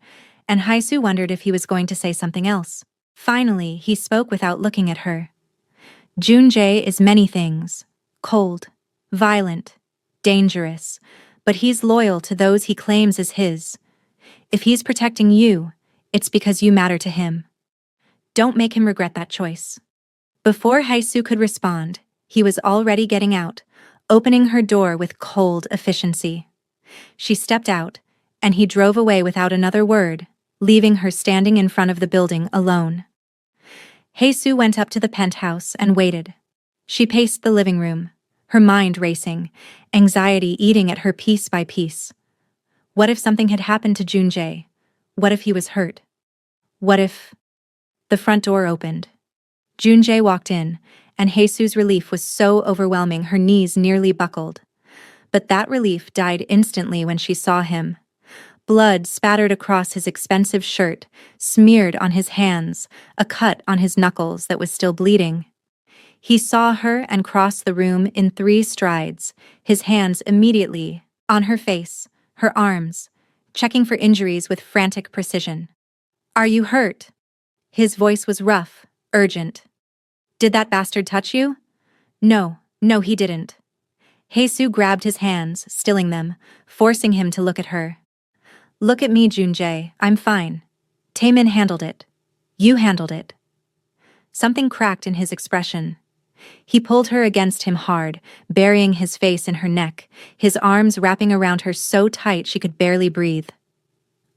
S3: and Haesu wondered if he was going to say something else. Finally, he spoke without looking at her. Junjae is many things: cold, violent, dangerous, but he's loyal to those he claims as his. If he's protecting you, it's because you matter to him. Don't make him regret that choice. Before Haesu could respond, he was already getting out, opening her door with cold efficiency. She stepped out, and he drove away without another word, leaving her standing in front of the building alone. Haesu went up to the penthouse and waited. She paced the living room, her mind racing, anxiety eating at her piece by piece. What if something had happened to Junjae? What if he was hurt? What if... The front door opened. Junjae walked in, and Haesu's relief was so overwhelming her knees nearly buckled. But that relief died instantly when she saw him. Blood spattered across his expensive shirt, smeared on his hands, a cut on his knuckles that was still bleeding. He saw her and crossed the room in 3 strides, his hands immediately on her face, her arms, checking for injuries with frantic precision. Are you hurt? His voice was rough, urgent. Did that bastard touch you? No, he didn't. Haesu grabbed his hands, stilling them, forcing him to look at her. Look at me, Junjae, I'm fine. Taemin handled it. You handled it. Something cracked in his expression. He pulled her against him hard, burying his face in her neck, his arms wrapping around her so tight she could barely breathe.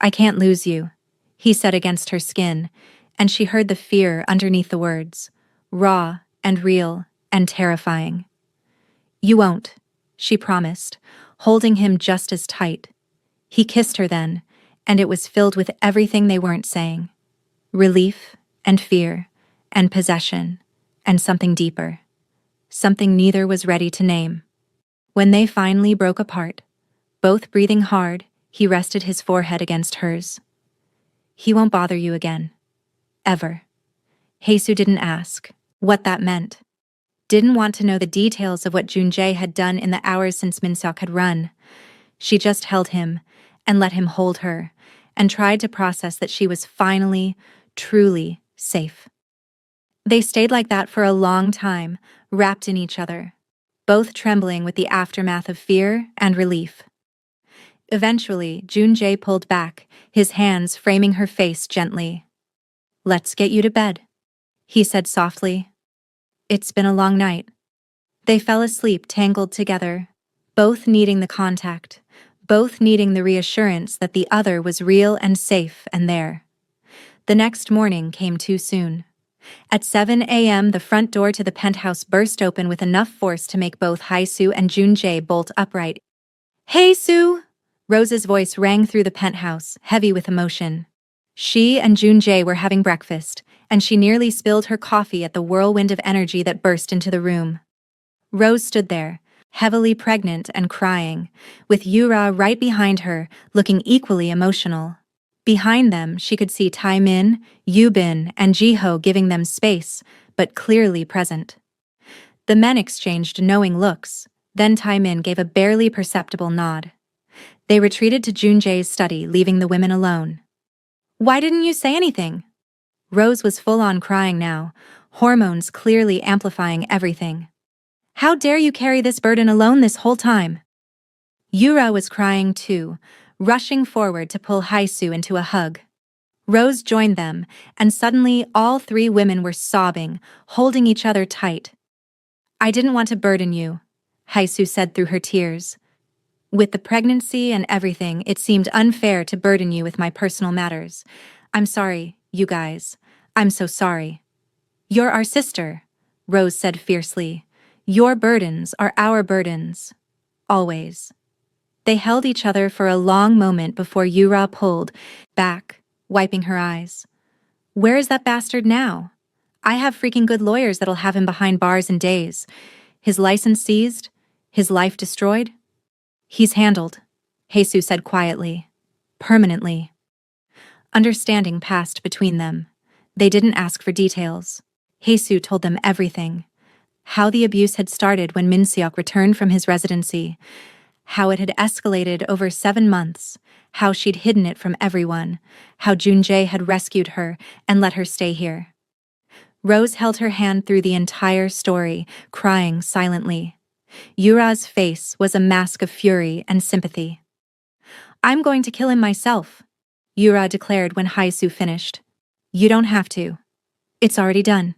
S3: I can't lose you, he said against her skin, and she heard the fear underneath the words, raw and real and terrifying. You won't, she promised, holding him just as tight. He kissed her then, and it was filled with everything they weren't saying. Relief and fear and possession and something deeper. Something neither was ready to name. When they finally broke apart, both breathing hard, he rested his forehead against hers. He won't bother you again. Ever. Haesu didn't ask what that meant. Didn't want to know the details of what Junjae had done in the hours since Minseok had run. She just held him and let him hold her, and tried to process that she was finally, truly safe. They stayed like that for a long time, wrapped in each other, both trembling with the aftermath of fear and relief. Eventually, Junjae pulled back, his hands framing her face gently. Let's get you to bed, he said softly. It's been a long night. They fell asleep tangled together, both needing the contact, both needing the reassurance that the other was real and safe and there. The next morning came too soon. At 7 a.m., the front door to the penthouse burst open with enough force to make both Haesu and Junjae bolt upright. Haesu! Rose's voice rang through the penthouse, heavy with emotion. She and Junjae were having breakfast, and she nearly spilled her coffee at the whirlwind of energy that burst into the room. Rose stood there, heavily pregnant and crying, with Yura right behind her, looking equally emotional. Behind them, she could see Taemin, Yubin, and Jiho giving them space, but clearly present. The men exchanged knowing looks, then Taemin gave a barely perceptible nod. They retreated to Junjae's study, leaving the women alone. Why didn't you say anything? Rose was full-on crying now, hormones clearly amplifying everything. How dare you carry this burden alone this whole time? Yura was crying too, rushing forward to pull Haesu into a hug. Rose joined them, and suddenly all 3 women were sobbing, holding each other tight. I didn't want to burden you, Haisu said through her tears. With the pregnancy and everything, it seemed unfair to burden you with my personal matters. I'm sorry, you guys. I'm so sorry. You're our sister, Rose said fiercely. Your burdens are our burdens. Always. They held each other for a long moment before Yura pulled back, wiping her eyes. Where is that bastard now? I have freaking good lawyers that'll have him behind bars in days. His license seized? His life destroyed? He's handled, Jesus said quietly. Permanently. Understanding passed between them. They didn't ask for details. Jesus told them everything. How the abuse had started when Min-seok returned from his residency. How it had escalated over 7 months. How she'd hidden it from everyone. How Jun-jae had rescued her and let her stay here. Rose held her hand through the entire story, crying silently. Yura's face was a mask of fury and sympathy. I'm going to kill him myself, Yura declared when Haisu finished. You don't have to. It's already done.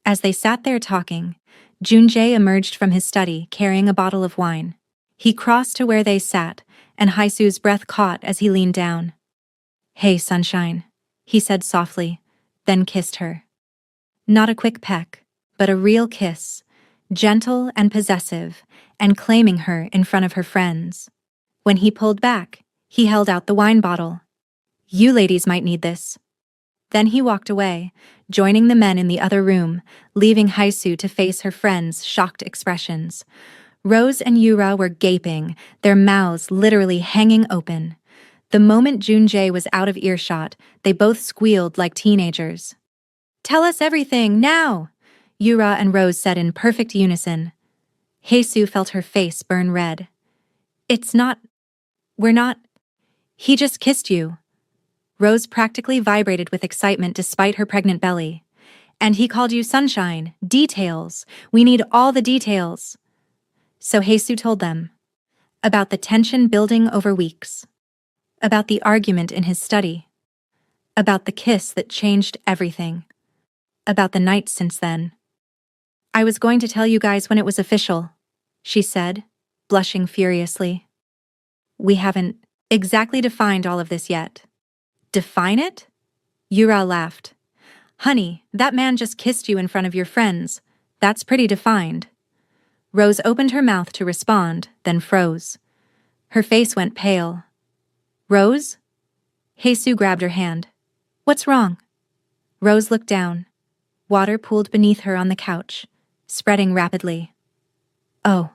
S3: As they sat there talking, Jun-jae emerged from his study carrying a bottle of wine. He crossed to where they sat, and Haisu's breath caught as he leaned down. Hey, sunshine, he said softly, then kissed her. Not a quick peck, but a real kiss, gentle and possessive, and claiming her in front of her friends. When he pulled back, he held out the wine bottle. You ladies might need this. Then he walked away, joining the men in the other room, leaving Haisu to face her friends' shocked expressions. Rose and Yura were gaping, their mouths literally hanging open. The moment Jun-jae was out of earshot, they both squealed like teenagers. Tell us everything, now! Yura and Rose said in perfect unison. Haisu felt her face burn red. We're not. He just kissed you. Rose practically vibrated with excitement despite her pregnant belly. And he called you sunshine. Details. We need all the details. So Haisu told them. About the tension building over weeks. About the argument in his study. About the kiss that changed everything. About the night since then. I was going to tell you guys when it was official, she said, blushing furiously. We haven't exactly defined all of this yet. Define it? Yura laughed. Honey, that man just kissed you in front of your friends. That's pretty defined. Rose opened her mouth to respond, then froze. Her face went pale. Rose? Haisu grabbed her hand. What's wrong? Rose looked down. Water pooled beneath her on the couch, spreading rapidly. Oh,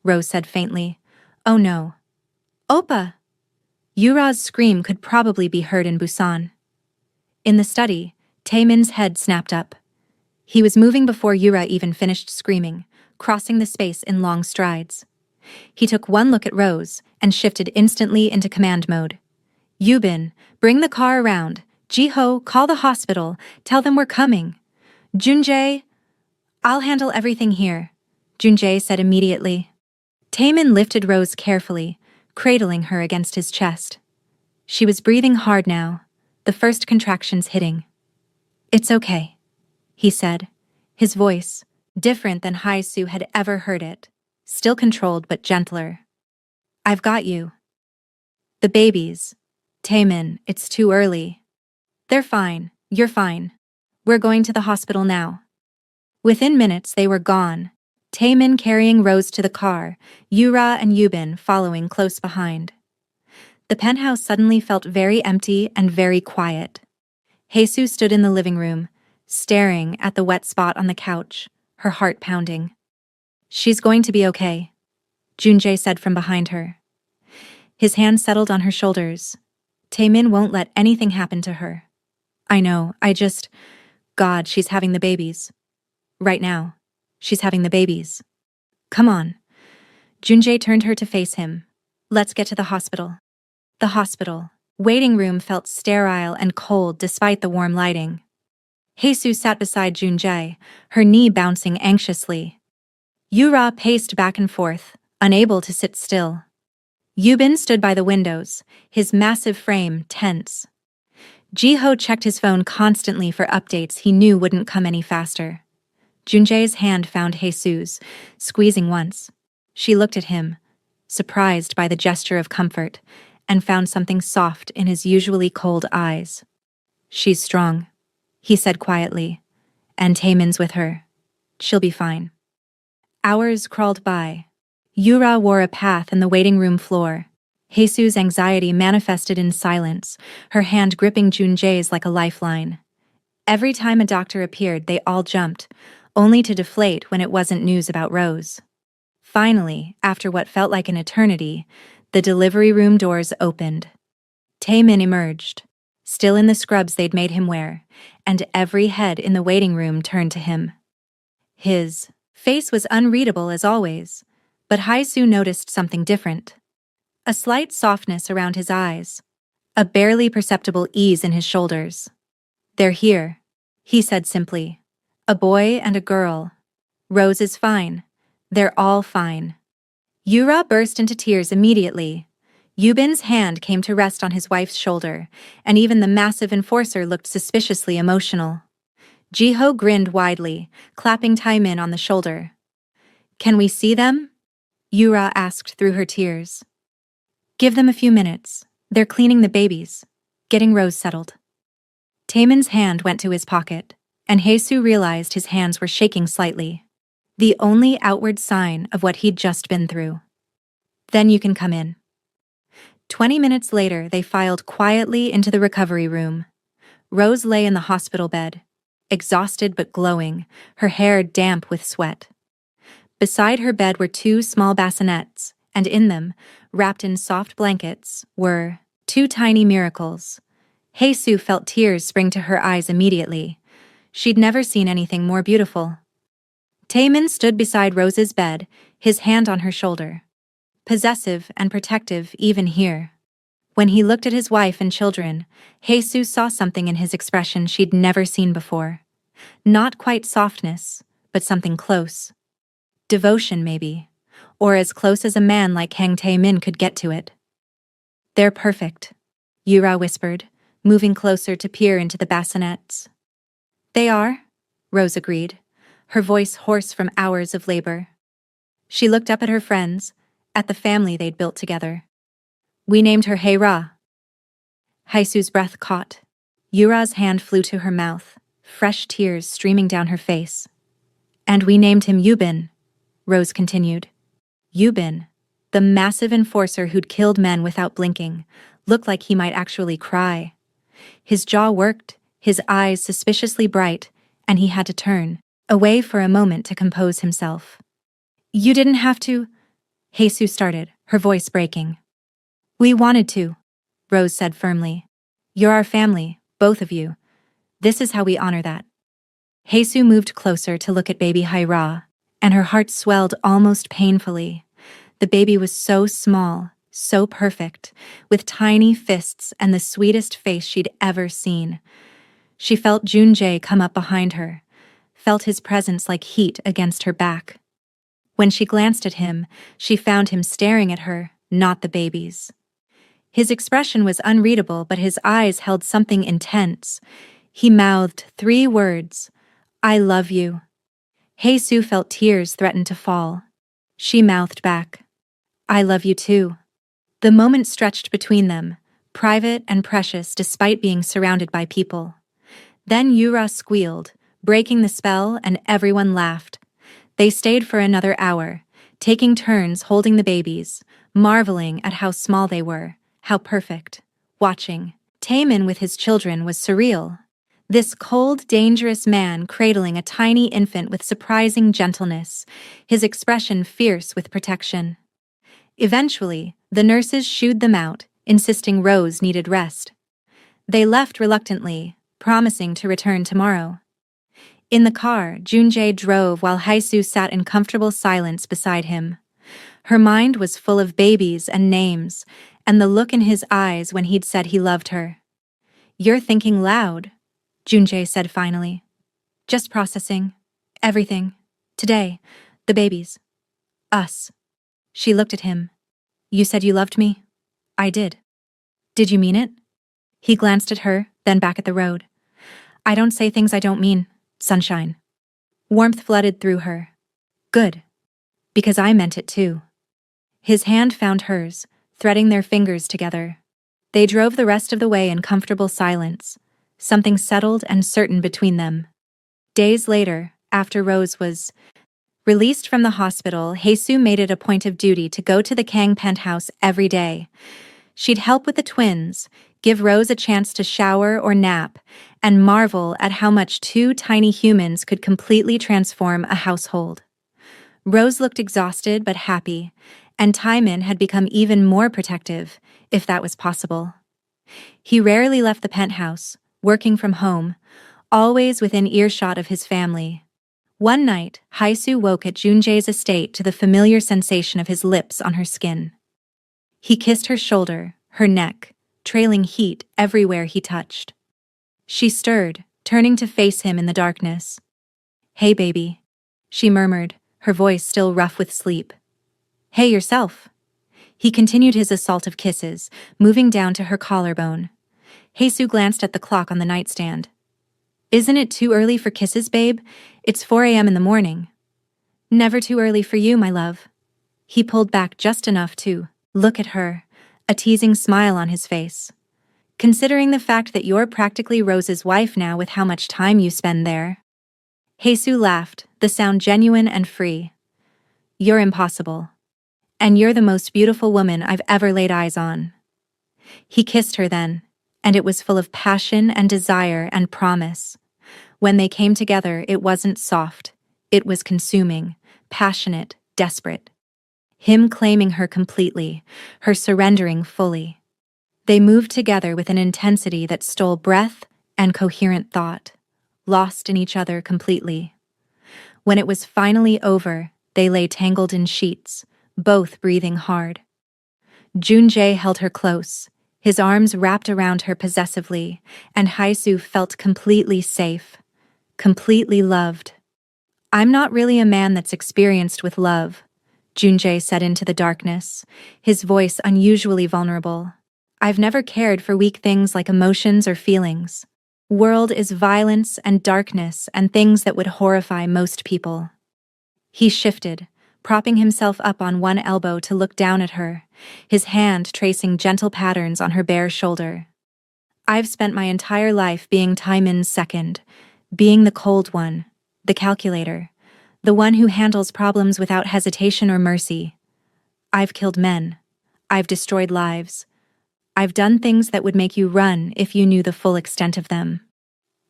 S3: Rose said faintly. Oh no. Oppa! Yura's scream could probably be heard in Busan. In the study, Taemin's head snapped up. He was moving before Yura even finished screaming, crossing the space in long strides. He took one look at Rose and shifted instantly into command mode. Yubin, bring the car around. Jiho, call the hospital. Tell them we're coming. Jun-jae, I'll handle everything here, Jun-jae said immediately. Taemin lifted Rose carefully, cradling her against his chest. She was breathing hard now, the first contractions hitting. It's okay, he said, his voice, different than Haisu had ever heard it, still controlled but gentler. I've got you. The babies. Taemin, it's too early. They're fine, you're fine. We're going to the hospital now. Within minutes they were gone, Taemin carrying Rose to the car, Yura and Yubin following close behind. The penthouse suddenly felt very empty and very quiet. Haisu stood in the living room, staring at the wet spot on the couch, her heart pounding. She's going to be okay, Jun-jae said from behind her. His hand settled on her shoulders. Taemin won't let anything happen to her. I know, God, she's having the babies. Right now, she's having the babies. Come on. Jun-jae turned her to face him. Let's get to the hospital. The hospital. Waiting room felt sterile and cold despite the warm lighting. Haisu sat beside Jun-jae, her knee bouncing anxiously. Yura paced back and forth, unable to sit still. Yubin stood by the windows, his massive frame tense. Jiho checked his phone constantly for updates he knew wouldn't come any faster. Junjae's hand found Jesus, squeezing once. She looked at him, surprised by the gesture of comfort, and found something soft in his usually cold eyes. "She's strong," he said quietly, "and Taemin's with her. She'll be fine." Hours crawled by. Yura wore a path in the waiting room floor. Jesus' anxiety manifested in silence, her hand gripping Junjae's like a lifeline. Every time a doctor appeared, they all jumped, only to deflate when it wasn't news about Rose. Finally, after what felt like an eternity, the delivery room doors opened. Taemin emerged, still in the scrubs they'd made him wear, and every head in the waiting room turned to him. His face was unreadable as always, but Haisu noticed something different. A slight softness around his eyes, a barely perceptible ease in his shoulders. "They're here," he said simply. "A boy and a girl. Rose is fine. They're all fine." Yura burst into tears immediately. Yubin's hand came to rest on his wife's shoulder, and even the massive enforcer looked suspiciously emotional. Jiho grinned widely, clapping Taemin on the shoulder. "Can we see them?" Yura asked through her tears. "Give them a few minutes. They're cleaning the babies, getting Rose settled." Taemin's hand went to his pocket, and Jesus realized his hands were shaking slightly, the only outward sign of what he'd just been through. "Then you can come in." 20 minutes later, they filed quietly into the recovery room. Rose lay in the hospital bed, exhausted but glowing, her hair damp with sweat. Beside her bed were two small bassinets, and in them, wrapped in soft blankets, were two tiny miracles. Jesus felt tears spring to her eyes immediately. She'd never seen anything more beautiful. Taemin stood beside Rose's bed, his hand on her shoulder. Possessive and protective even here. When he looked at his wife and children, Jesus saw something in his expression she'd never seen before. Not quite softness, but something close. Devotion, maybe, or as close as a man like Kang Taemin could get to it. "They're perfect," Yura whispered, moving closer to peer into the bassinets. "They are," Rose agreed, her voice hoarse from hours of labor. She looked up at her friends, at the family they'd built together. "We named her Hei-Ra." Haisu's breath caught. Yura's hand flew to her mouth, fresh tears streaming down her face. "And we named him Yubin," Rose continued. Yubin, the massive enforcer who'd killed men without blinking, looked like he might actually cry. His jaw worked, his eyes suspiciously bright, and he had to turn away for a moment to compose himself. "You didn't have to," Jesus started, her voice breaking. "We wanted to," Rose said firmly. "You're our family, both of you. This is how we honor that." Jesus moved closer to look at baby Hei-Ra, and her heart swelled almost painfully. The baby was so small, so perfect, with tiny fists and the sweetest face she'd ever seen. She felt Junjae come up behind her, felt his presence like heat against her back. When she glanced at him, she found him staring at her, not the babies. His expression was unreadable, but his eyes held something intense. He mouthed 3 words, "I love you." Jesus felt tears threaten to fall. She mouthed back, "I love you too." The moment stretched between them, private and precious despite being surrounded by people. Then Yura squealed, breaking the spell, and everyone laughed. They stayed for another hour, taking turns holding the babies, marveling at how small they were, how perfect. Watching Taemin with his children was surreal. This cold, dangerous man cradling a tiny infant with surprising gentleness, his expression fierce with protection. Eventually, the nurses shooed them out, insisting Rose needed rest. They left reluctantly, promising to return tomorrow. In the car, Junjae drove while Haisu sat in comfortable silence beside him. Her mind was full of babies and names, and the look in his eyes when he'd said he loved her. "You're thinking loud," Junjae said finally. "Just processing. Everything. Today. The babies. Us." She looked at him. "You said you loved me?" "I did." "Did you mean it?" He glanced at her, then back at the road. "I don't say things I don't mean, sunshine." Warmth flooded through her. Good. Because I meant it too. His hand found hers, threading their fingers together. They drove the rest of the way in comfortable silence, something settled and certain between them. Days later, after Rose was released from the hospital, Jesus made it a point of duty to go to the Kang penthouse every day. She'd help with the twins, give Rose a chance to shower or nap, and marvel at how much two tiny humans could completely transform a household. Rose looked exhausted but happy, and Timon had become even more protective, if that was possible. He rarely left the penthouse, working from home, always within earshot of his family. One night, Haisu woke at Junjae's estate to the familiar sensation of his lips on her skin. He kissed her shoulder, her neck, trailing heat everywhere he touched. She stirred, turning to face him in the darkness. "Hey, baby," she murmured, her voice still rough with sleep. "Hey, yourself." He continued his assault of kisses, moving down to her collarbone. Haisu glanced at the clock on the nightstand. "Isn't it too early for kisses, babe? It's 4 a.m. in the morning." "Never too early for you, my love." He pulled back just enough to look at her, a teasing smile on his face. "Considering the fact that you're practically Rose's wife now with how much time you spend there." Haisu laughed, the sound genuine and free. "You're impossible. And you're the most beautiful woman I've ever laid eyes on." He kissed her then, and it was full of passion and desire and promise. When they came together, it wasn't soft. It was consuming, passionate, desperate. Him claiming her completely, her surrendering fully. They moved together with an intensity that stole breath and coherent thought, lost in each other completely. When it was finally over, they lay tangled in sheets, both breathing hard. Junjae held her close, his arms wrapped around her possessively, and Haisu felt completely safe, completely loved. "I'm not really a man that's experienced with love," Junjae said into the darkness, his voice unusually vulnerable. "I've never cared for weak things like emotions or feelings. World is violence and darkness and things that would horrify most people." He shifted, propping himself up on one elbow to look down at her, his hand tracing gentle patterns on her bare shoulder. "I've spent my entire life being Timon's second, being the cold one, the calculator, the one who handles problems without hesitation or mercy. I've killed men. I've destroyed lives. I've done things that would make you run if you knew the full extent of them."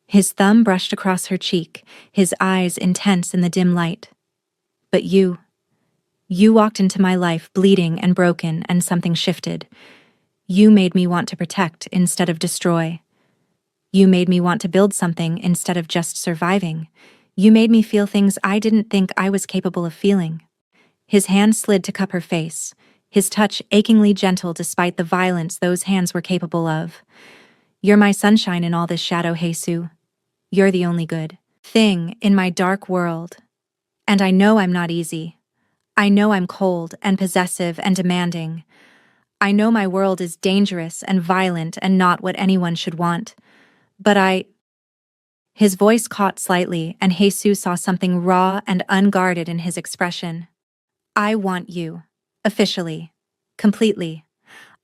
S3: His thumb brushed across her cheek, his eyes intense in the dim light. "But you walked into my life bleeding and broken, and something shifted. You made me want to protect instead of destroy. You made me want to build something instead of just surviving. You made me feel things I didn't think I was capable of feeling." His hand slid to cup her face, his touch achingly gentle despite the violence those hands were capable of. "You're my sunshine in all this shadow, Haisu. You're the only good thing in my dark world. And I know I'm not easy. I know I'm cold and possessive and demanding. I know my world is dangerous and violent and not what anyone should want. But His voice caught slightly, and Haisu saw something raw and unguarded in his expression. "I want you. Officially. Completely.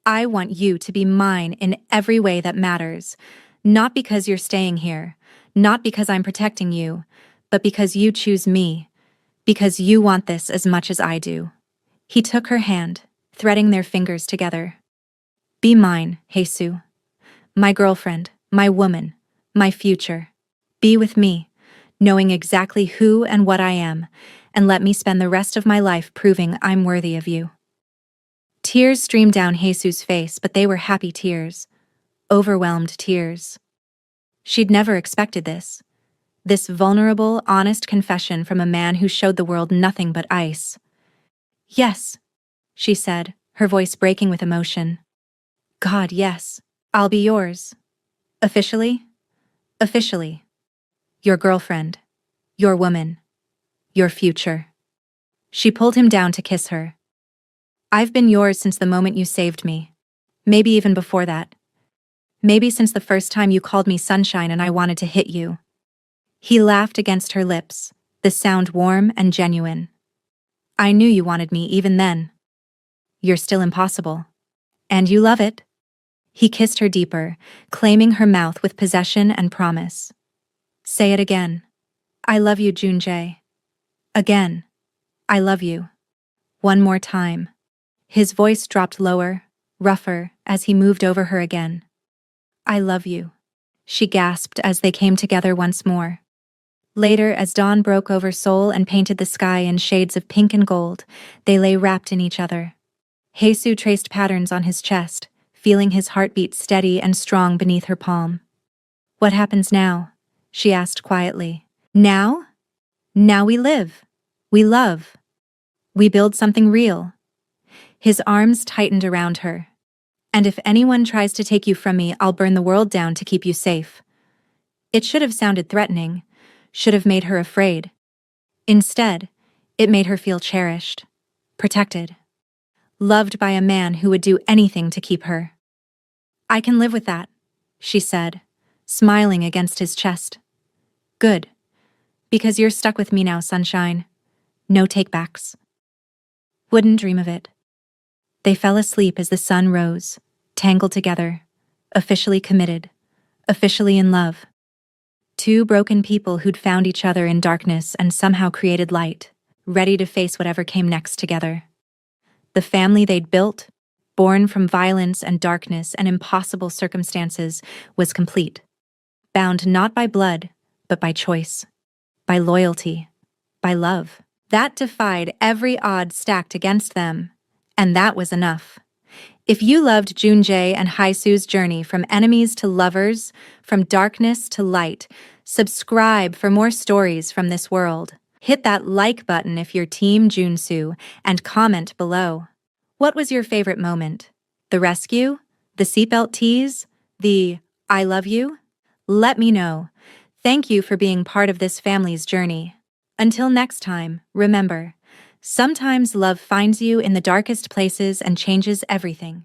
S3: I want you to be mine in every way that matters. Not because you're staying here. Not because I'm protecting you. But because you choose me. Because you want this as much as I do." He took her hand, threading their fingers together. "Be mine, Haisu. My girlfriend, my woman, my future. Be with me, knowing exactly who and what I am, and let me spend the rest of my life proving I'm worthy of you." Tears streamed down Haisu's face, but they were happy tears. Overwhelmed tears. She'd never expected this. This vulnerable, honest confession from a man who showed the world nothing but ice. "Yes," she said, her voice breaking with emotion. "God, yes. I'll be yours. Officially? Officially. Your girlfriend. Your woman. Your future." She pulled him down to kiss her. "I've been yours since the moment you saved me. Maybe even before that. Maybe since the first time you called me sunshine and I wanted to hit you." He laughed against her lips, the sound warm and genuine. I knew you wanted me even then. You're still impossible. And you love it. He kissed her deeper, claiming her mouth with possession and promise. Say it again. I love you, Junjae. Again. I love you. One more time. His voice dropped lower, rougher, as he moved over her again. I love you, she gasped as they came together once more. Later, as dawn broke over Seoul and painted the sky in shades of pink and gold, they lay wrapped in each other. Haesu traced patterns on his chest, feeling his heartbeat steady and strong beneath her palm. What happens now? She asked quietly. Now? Now we live. We love. We build something real. His arms tightened around her. And if anyone tries to take you from me, I'll burn the world down to keep you safe. It should have sounded threatening, should have made her afraid. Instead, it made her feel cherished, protected, loved by a man who would do anything to keep her. I can live with that, she said, smiling against his chest. Good. Because you're stuck with me now, sunshine. No takebacks. Wouldn't dream of it. They fell asleep as the sun rose, tangled together, officially committed, officially in love. Two broken people who'd found each other in darkness and somehow created light, ready to face whatever came next together. The family they'd built, born from violence and darkness and impossible circumstances, was complete. Bound not by blood, but by choice, by loyalty, by love. That defied every odd stacked against them, and that was enough. If you loved Junjae and Haesu's journey from enemies to lovers, from darkness to light, subscribe for more stories from this world. Hit that like button if you're Team Junsu, and comment below. What was your favorite moment? The rescue? The seatbelt tease? The I love you? Let me know. Thank you for being part of this family's journey. Until next time, remember, sometimes love finds you in the darkest places and changes everything.